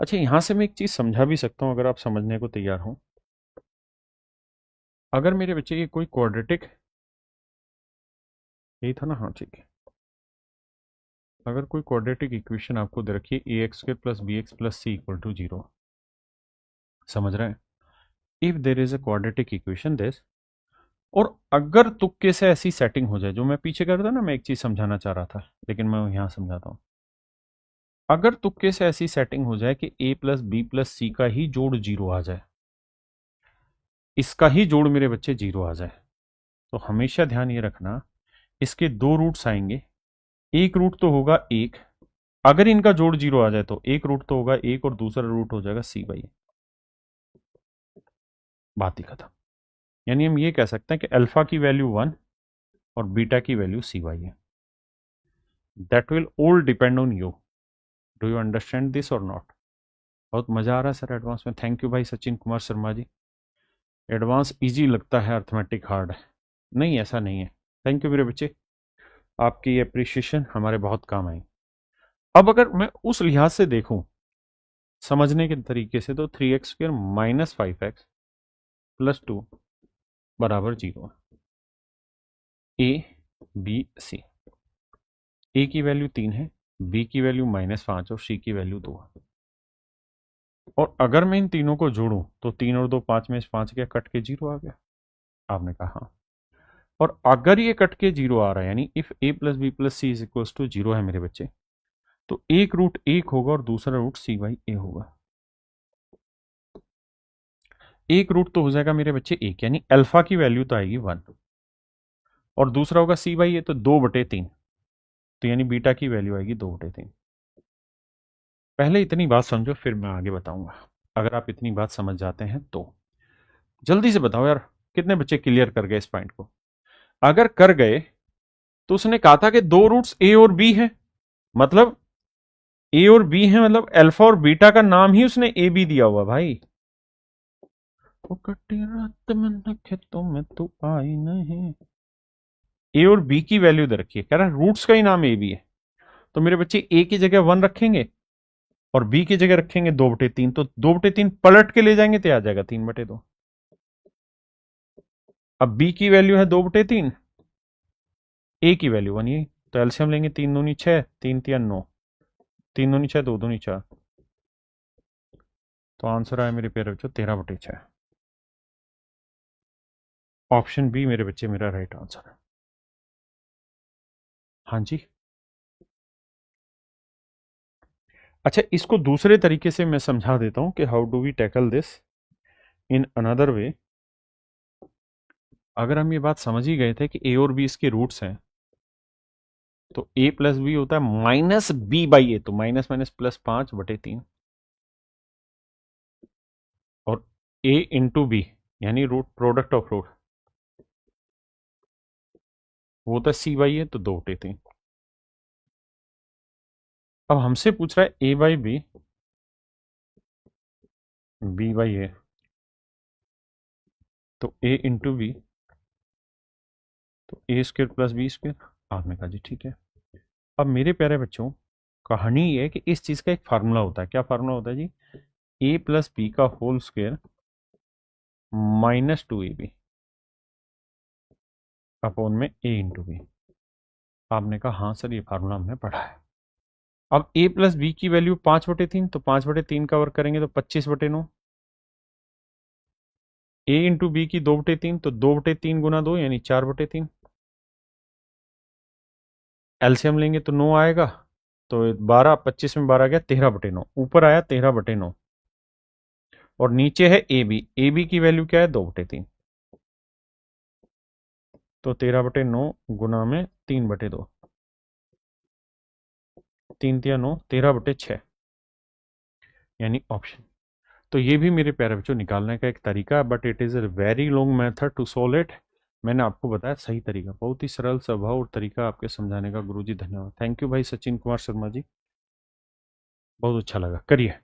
अच्छा, यहां से मैं एक चीज समझा भी सकता हूं अगर आप समझने को तैयार हो। अगर मेरे बच्चे ये कोई क्वाड्रेटिक, यही था ना, हाँ ठीक है। अगर कोई क्वाड्रेटिक इक्वेशन आपको दे रखी है a x square plus b x plus c equal to 0, समझ रहे हैं। If there is a quadratic equation this, और अगर तुक्के से ऐसी सेटिंग हो जाए, जो मैं पीछे कर था ना, मैं एक चीज समझाना चाह रहा था लेकिन मैं यहां समझाता हूं। अगर तुक्के से ऐसी सेटिंग हो जाए कि ए प्लस बी प्लस सी का ही जोड़ 0 आ जाए, इसका ही जोड़ मेरे बच्चे 0 आ जाए, तो हमेशा ध्यान ये रखना, इसके दो रूट्स आएंगे। एक रूट तो होगा 1, अगर इनका जोड़ 0 आ जाए तो एक रूट तो होगा 1 और दूसरा रूट हो जाएगा सी बाई। बात ही खत्म। यानी हम ये कह सकते हैं कि अल्फा की वैल्यू 1 और बीटा की वैल्यू सी बाई है। That will all depend on you. Do you understand this और नॉट? बहुत मजा आ रहा है सर एडवांस में। थैंक यू भाई सचिन कुमार शर्मा जी। एडवांस इजी लगता है, अर्थमेटिक हार्ड है। नहीं, ऐसा नहीं है। थैंक यू मेरे बच्चे, आपकी अप्रिशिएशन हमारे बहुत काम आई। अब अगर मैं उस लिहाज से देखूं समझने के तरीके से, तो 3x² माइनस 5x प्लस 2 बराबर 0। A B C. ए की वैल्यू 3 है, बी की वैल्यू -5 और सी की वैल्यू 2 है। और अगर मैं इन तीनों को जोड़ूं तो 3 और 2 5 में से 5 गया, कट के 0 आ गया। आपने कहा हाँ। और अगर ये कट के 0 आ रहा है, यानी if a plus B plus C is equal to 0 है मेरे बच्चे, तो एक रूट 1 होगा और दूसरा रूट c/a होगा। एक रूट तो हो जाएगा मेरे बच्चे 1, यानी अल्फा की वैल्यू तो आएगी 1, और दूसरा होगा c/a, तो 2/3, तो यानी बीटा की वैल्यू आएगी 2/3। पहले इतनी बात समझो, फिर मैं आगे बताऊंगा। अगर आप इतनी बात समझ जाते हैं तो जल्दी से बताओ यार, कितने बच्चे क्लियर कर गए इस पॉइंट को? अगर कर गए तो उसने कहा था कि दो रूट्स ए और बी हैं, मतलब ए और बी हैं, मतलब अल्फा और बीटा का नाम ही उसने ए बी दिया हुआ भाई। तो कटी रात में खेतों में तू आई नहीं। ए और बी की वैल्यू दे रखी है, कह रहा है रूट्स का ही नाम ए बी है। तो मेरे बच्चे ए की जगह 1 रखेंगे और बी की जगह रखेंगे 2/3, तो 2/3 पलट के ले जाएंगे तो आ जाएगा 3/2। अब बी की वैल्यू है 2/3, ए की वैल्यू 1 ही, तो एलसीएम लेंगे, 3 दूनी 6, 3 तिया 9, 3 दूनी 6, 2 दूनी 4, तो आंसर आया मेरे प्यारे बच्चों 13/6। ऑप्शन बी मेरे बच्चे मेरा राइट आंसर है। हाँ जी। अच्छा, इसको दूसरे तरीके से मैं समझा देता हूं कि how do we tackle this in another way. अगर हम ये बात समझ ही गए थे कि ए और बी इसके रूट्स हैं, तो ए प्लस बी होता है -b/a, तो माइनस माइनस +5/3, और ए इंटू बी यानी रूट प्रोडक्ट ऑफ रूट वो होता है c/a, तो 2/3। अब हमसे पूछ रहा है a/b b/a, तो a इंटू बी, तो a² + b²। आपने कहा जी ठीक है। अब मेरे प्यारे बच्चों, कहानी ये है कि इस चीज का एक फार्मूला होता है। क्या फार्मूला होता है जी? a + b का होल स्क्वायर -2ab अपॉन में a इंटू बी। आपने कहा हाँ सर, ये फार्मूला हमने पढ़ा है। अब a + b की वैल्यू 5/3, तो 5/3 का वर्क करेंगे तो 25/9। a इंटू बी की 2/3, तो 2/3 गुना 2 यानी 4/3। एलसीएम लेंगे तो 9 आएगा, तो 12, 25 में 12 गया 13/9, ऊपर आया 13/9, और नीचे है ए बी की वैल्यू क्या है 2/3, तो 13/9 गुना में 3/2, 3 तिया 9, 13/6, यानी ऑप्शन। तो ये भी मेरे प्यारे बच्चों निकालने का एक तरीका है, but it is a very long method to solve it. मैंने आपको बताया सही तरीका, बहुत ही सरल स्वभाव और तरीका आपके समझाने का। गुरुजी धन्यवाद। थैंक यू भाई सचिन कुमार शर्मा जी, बहुत अच्छा लगा, करिए।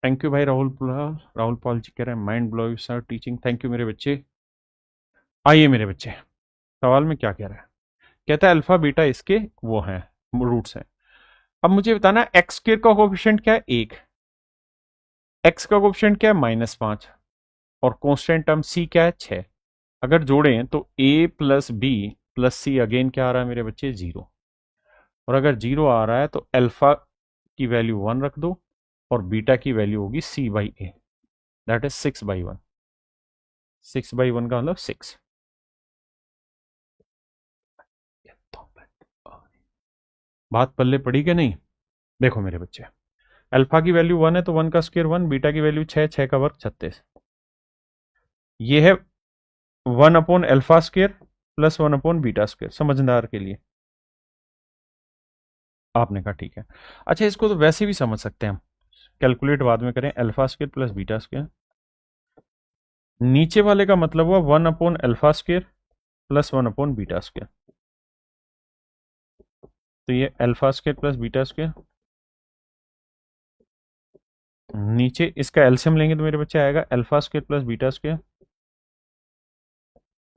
थैंक यू भाई राहुल पाल। राहुल पाल जी कह रहे हैं mind blow sir teaching. Thank you मेरे बच्चे। आइए मेरे बच्चे, सवाल में क्या कह रहा है? कहता है अल्फा बीटा इसके वो हैं, रूट्स हैं। अब मुझे बताना x² का कोफिशिएंट क्या है 1, x का कोफिशिएंट क्या है -5, और कांस्टेंट टर्म c क्या है 6। अगर जोड़ें तो a + b + c अगेन क्या आ रहा है मेरे बच्चे 0, और अगर 0 आ रहा है तो अल्फा की वैल्यू 1 रख दो और बीटा की वैल्यू होगी c/a, दैट इज 6/1। 6/1 का मतलब 6। बात पल्ले पड़ी कि नहीं? देखो मेरे बच्चे, अल्फा की वैल्यू 1 है तो 1 का स्क्वायर 1, बीटा की वैल्यू 6, 6 का वर्ग 36, ये है 1/α² प्लस 1/β², समझदार के लिए। आपने कहा ठीक है। अच्छा, इसको तो वैसे भी समझ सकते हैं हम, कैलकुलेट बाद में करें। α² प्लस β², नीचे वाले का मतलब हुआ 1/α² प्लस 1/β²। तो ये α² प्लस β², नीचे इसका एलसीएम लेंगे तो मेरे बच्चे आएगा α² प्लस β²,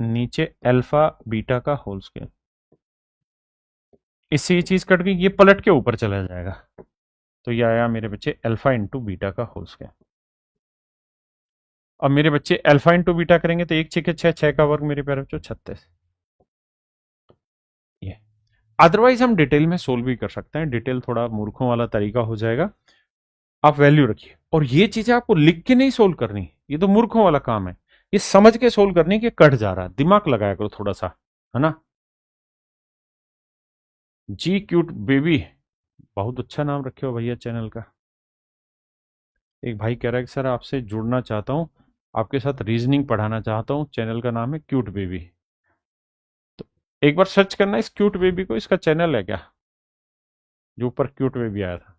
नीचे अल्फा बीटा का होल स्क्वायर। इससे ये चीज कट गई, ये पलट के ऊपर चला जाएगा, तो ये आया मेरे बच्चे अल्फा इंटू बीटा का होल स्क्वायर। अब मेरे बच्चे अल्फा इंटू बीटा करेंगे तो 1 6 6 का वर्ग मेरे प्यारे बच्चों 36। ये अदरवाइज हम डिटेल में सोल्व भी कर सकते हैं, डिटेल थोड़ा मूर्खों वाला तरीका हो जाएगा। आप वैल्यू रखिए, और ये चीजें आपको लिख के नहीं सोल्व करनी, ये तो मूर्खों वाला काम है। ये समझ के सोल्व करनी कि कट जा रहा है, दिमाग लगाया करो थोड़ा सा, है ना। जी क्यूट बेबी, बहुत अच्छा नाम रखे हो भैया चैनल का। एक भाई कह रहा है कि सर आपसे जुड़ना चाहता हूँ, आपके साथ रीजनिंग पढ़ाना चाहता हूँ, चैनल का नाम है क्यूट बेबी। तो एक बार सर्च करना इस क्यूट बेबी को, इसका चैनल है क्या, जो ऊपर क्यूट बेबी आया था।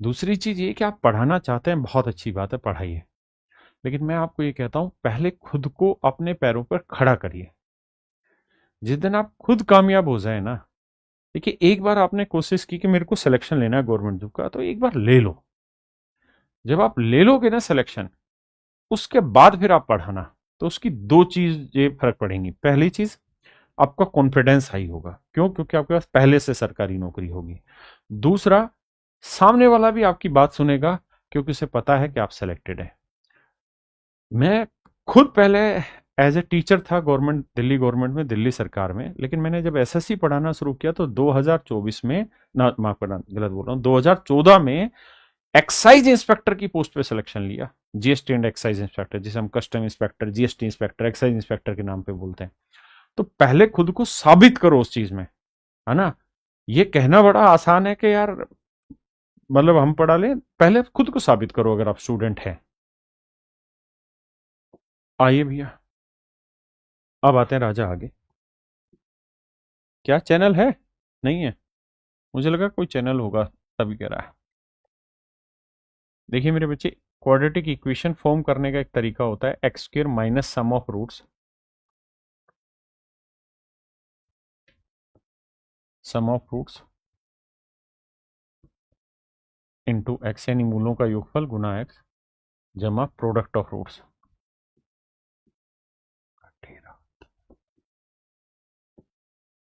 दूसरी चीज ये कि आप पढ़ाना चाहते हैं, बहुत अच्छी बात है, पढ़ाइए। लेकिन मैं आपको ये कहता हूं, पहले खुद को अपने पैरों पर खड़ा करिए। जिस दिन आप खुद कामयाब हो जाए ना, देखिए एक बार आपने कोशिश की कि मेरे को सिलेक्शन लेना है गवर्नमेंट जॉब का, तो एक बार ले लो। जब आप ले लोगे ना सिलेक्शन, उसके बाद फिर आप पढ़ाना, तो उसकी दो चीजें फर्क पड़ेंगी। पहली चीज, आपका कॉन्फिडेंस हाई होगा, क्यों, क्योंकि आपके पास पहले से सरकारी नौकरी होगी। दूसरा, सामने वाला भी आपकी बात सुनेगा, क्योंकि उसे पता है कि आप सिलेक्टेड है। मैं खुद पहले एज ए टीचर था गवर्नमेंट, दिल्ली गवर्नमेंट में, दिल्ली सरकार में। लेकिन मैंने जब एसएससी पढ़ाना शुरू किया तो 2024 में, ना माफ करना गलत बोल रहा हूँ, 2014 में एक्साइज इंस्पेक्टर की पोस्ट पे सिलेक्शन लिया। जीएसटी एंड एक्साइज इंस्पेक्टर, जिसे हम custom inspector, GST inspector, excise inspector के नाम पे बोलते हैं। तो पहले खुद को साबित करो उस चीज में, है ना। ये कहना बड़ा आसान है कि यार मतलब हम पढ़ा लें, पहले खुद को साबित करो अगर आप स्टूडेंट हैं। आइए भैया, अब आते हैं राजा आगे। क्या चैनल है, नहीं है, मुझे लगा कोई चैनल होगा तभी कह रहा है। देखिए मेरे बच्चे, क्वाड्रेटिक इक्वेशन फॉर्म करने का एक तरीका होता है x² minus sum of roots, sum of roots into x, यानी मूलों का योगफल गुना एक्स, जमा product of roots.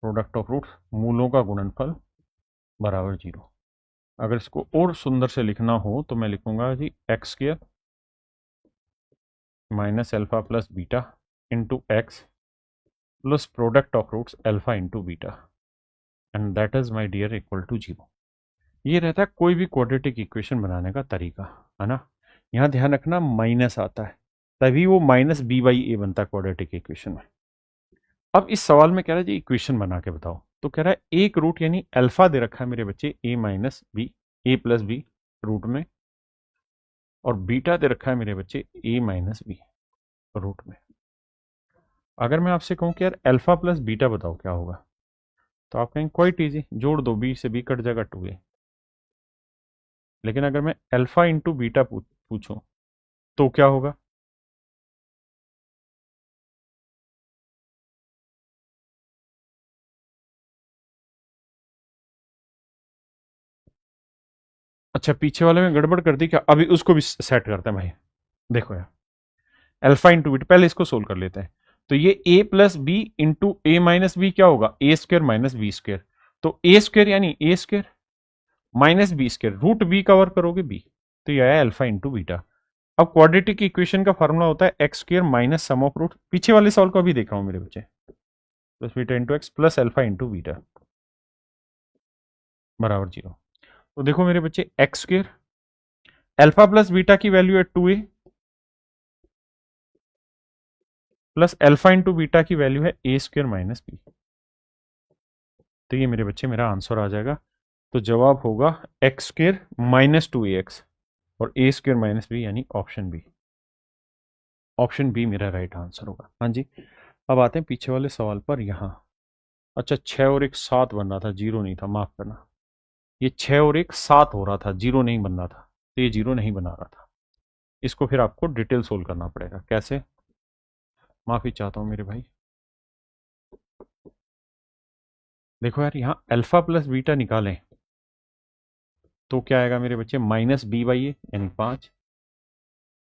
Product of roots, मूलों का गुणनफल बराबर 0। अगर इसको और सुंदर से लिखना हो तो मैं लिखूंगा जी x² minus alpha plus beta into X plus product of roots alpha into beta, and that is my dear equal to 0। ये रहता है कोई भी क्वाड्रेटिक इक्वेशन बनाने का तरीका, है ना। यहाँ ध्यान रखना माइनस आता है, तभी वो माइनस b/a बनता है क्वाड्रेटिक इक्वेशन में। अब इस सवाल में कह रहा है जी इक्वेशन बना के बताओ, तो कह रहा है एक रूट यानी अल्फा दे रखा है मेरे बच्चे a minus B, A plus B root में, और बीटा दे रखा है मेरे बच्चे a माइनस बी रूट में। अगर मैं आपसे कहूं कि यार अल्फा प्लस बीटा बताओ क्या होगा, तो आप कहेंगे क्वाइट इजी, जोड़ दो, बी से बी कट जाएगा 2a। लेकिन अगर मैं अल्फा इंटू बीटा पूछूं तो क्या होगा, अच्छा पीछे वाले में गड़बड़ कर दी क्या, अभी उसको भी सेट करते हैं भाई। देखो यार, अल्फा इंटू बीटा, पहले इसको सोल्व कर लेते हैं। तो ये a plus B into A minus B क्या होगा, a² माइनस b²। तो a² यानी a² minus b², root B का वर्ग करोगे b, तो ये आया अल्फा इंटू बीटा। अब क्वाड्रेटिक इक्वेशन का फॉर्मूला होता है x² minus sum of root, पीछे वाले सवाल को अभी देख रहा हूं मेरे बच्चे, plus beta into X plus alpha into beta बराबर 0। तो देखो मेरे बच्चे, x², अल्फा प्लस बीटा की वैल्यू है 2a, plus alpha into beta की वैल्यू है a² माइनस बी। तो ये मेरे बच्चे मेरा आंसर आ जाएगा। तो जवाब होगा x² माइनस 2ax और a² माइनस बी, यानी ऑप्शन बी। ऑप्शन बी मेरा राइट आंसर होगा। हाँ जी, अब आते हैं पीछे वाले सवाल पर। यहाँ अच्छा 6 और 1 7 बन रहा था, 0 नहीं था, माफ करना। ये 6 और 1 7 हो रहा था, 0 नहीं बन रहा था, तो ये 0 नहीं बना रहा था। इसको फिर आपको डिटेल सोल्व करना पड़ेगा। कैसे? माफी चाहता हूँ मेरे भाई। देखो यार, यहाँ अल्फा प्लस बीटा निकालें तो क्या आएगा मेरे बच्चे, माइनस बी बाई ए यानी 5,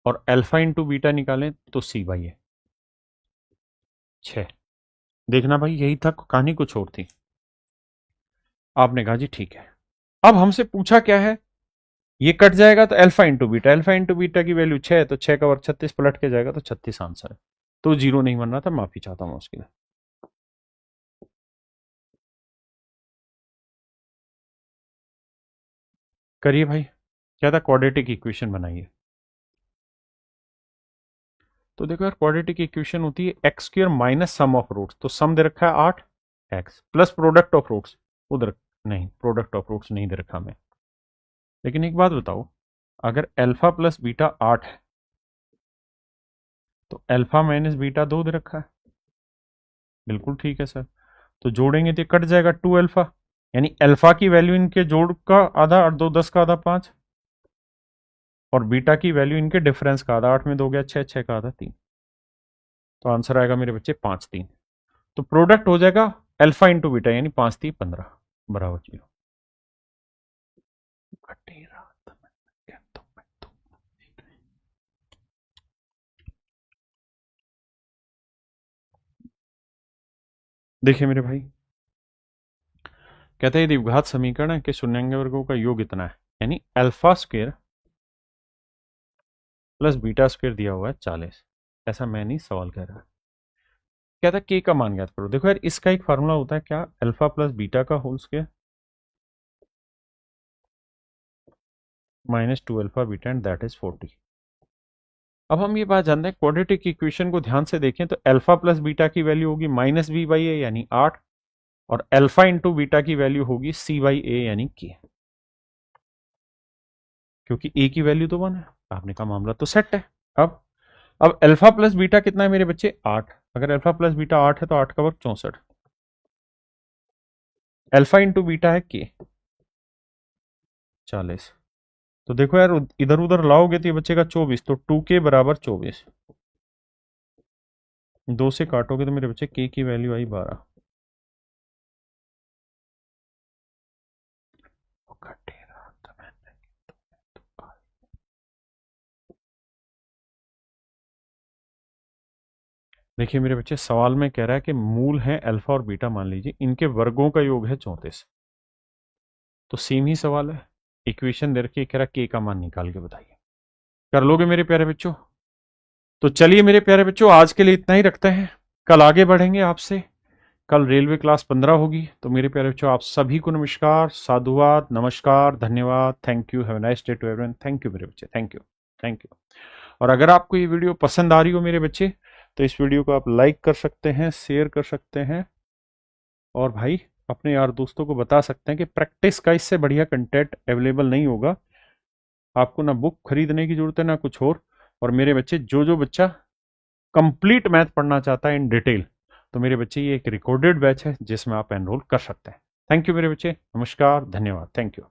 और अल्फा इंटू बीटा निकालें तो सी बाई ए 6। देखना भाई, यही था, कहानी कुछ और थी। आपने कहा जी ठीक है। अब हमसे पूछा क्या है, ये कट जाएगा तो alpha into beta, alpha into beta की वैल्यू 6 है, तो 6 का वर्ग 36 पलट के जाएगा तो 36 आंसर है। तो 0 नहीं बन रहा था, माफी चाहता हूं उसके लिए। करिए भाई, क्या था, क्वाड्रेटिक इक्वेशन बनाइए। तो देखो यार, क्वाड्रेटिक इक्वेशन होती है X square minus sum of roots. तो सम दे रखा है 8 X plus product of roots, उधर नहीं, प्रोडक्ट ऑफ रूट्स नहीं दे रखा मैं। लेकिन एक बात बताओ, अगर अल्फा प्लस बीटा 8 है तो अल्फा माइनस बीटा 2 दे रखा है। बिल्कुल ठीक है सर। तो जोड़ेंगे तो कट जाएगा 2 अल्फा, यानी अल्फा की वैल्यू इनके जोड़ का आधा, और 2 10 का आधा 5, और बीटा की वैल्यू इनके डिफरेंस का आधा, 8 में 2 गया 6, 6 का आधा 3। तो आंसर आएगा मेरे बच्चे 5 3। तो प्रोडक्ट हो जाएगा अल्फा इंटू बीटा, यानी 5 3 15 बराबर 0। देखिए मेरे भाई, कहते हैं द्विघात समीकरण है कि शून्याङ्क वर्गों का योग इतना है, यानी alpha square plus beta square दिया हुआ है 40। ऐसा मैं नहीं, सवाल कह रहा। कहता है के का मान ज्ञात करो। देखो यार, इसका एक फार्मूला होता है क्या, अल्फा प्लस बीटा का whole square minus 2 alpha beta and that is 40। अब हम ये बात जानते हैं, क्वाड्रेटिक इक्वेशन को ध्यान से देखें तो अल्फा प्लस बीटा की वैल्यू होगी माइनस बी बाई ए यानी 8, और अल्फा इंटू बीटा की वैल्यू होगी सी बाई ए यानी के, क्योंकि ए की वैल्यू तो 1 है। आपने कहा मामला तो सेट है। अब अल्फा प्लस बीटा कितना है मेरे बच्चे, 8। अगर अल्फा प्लस बीटा 8 है तो 8 का वर्ग 64। अल्फा इंटू बीटा है के 40। तो देखो यार, इधर उधर लाओगे तो ये बचेगा 24, तो 2 के बराबर 24। 2 से काटोगे तो मेरे बच्चे के की वैल्यू आई 12। देखिए मेरे बच्चे, सवाल में कह रहा है कि मूल है अल्फा और बीटा, मान लीजिए इनके वर्गों का योग है 34। तो सेम ही सवाल है, इक्वेशन दे रखी है, कह रहा के का मान निकाल के बताइए। कर लोगे मेरे प्यारे बच्चों? तो चलिए मेरे प्यारे बच्चों, आज के लिए इतना ही रखते हैं, कल आगे बढ़ेंगे आपसे। कल रेलवे क्लास 15 होगी। तो मेरे प्यारे बच्चों, आप सभी को नमस्कार, साधुवाद, नमस्कार, धन्यवाद, thank you, have a nice day to everyone. Thank you मेरे बच्चे, थैंक यू, थैंक यू। और अगर आपको ये वीडियो पसंद आ रही हो मेरे बच्चे, तो इस वीडियो को आप लाइक कर सकते हैं, शेयर कर सकते हैं, और भाई अपने यार दोस्तों को बता सकते हैं कि प्रैक्टिस का इससे बढ़िया कंटेंट अवेलेबल नहीं होगा। आपको ना बुक खरीदने की जरूरत है ना कुछ और मेरे बच्चे, जो बच्चा कंप्लीट मैथ पढ़ना चाहता है इन डिटेल, तो मेरे बच्चे ये एक रिकॉर्डेड बैच है जिसमें आप एनरोल कर सकते हैं। थैंक यू मेरे बच्चे, नमस्कार, धन्यवाद, थैंक यू।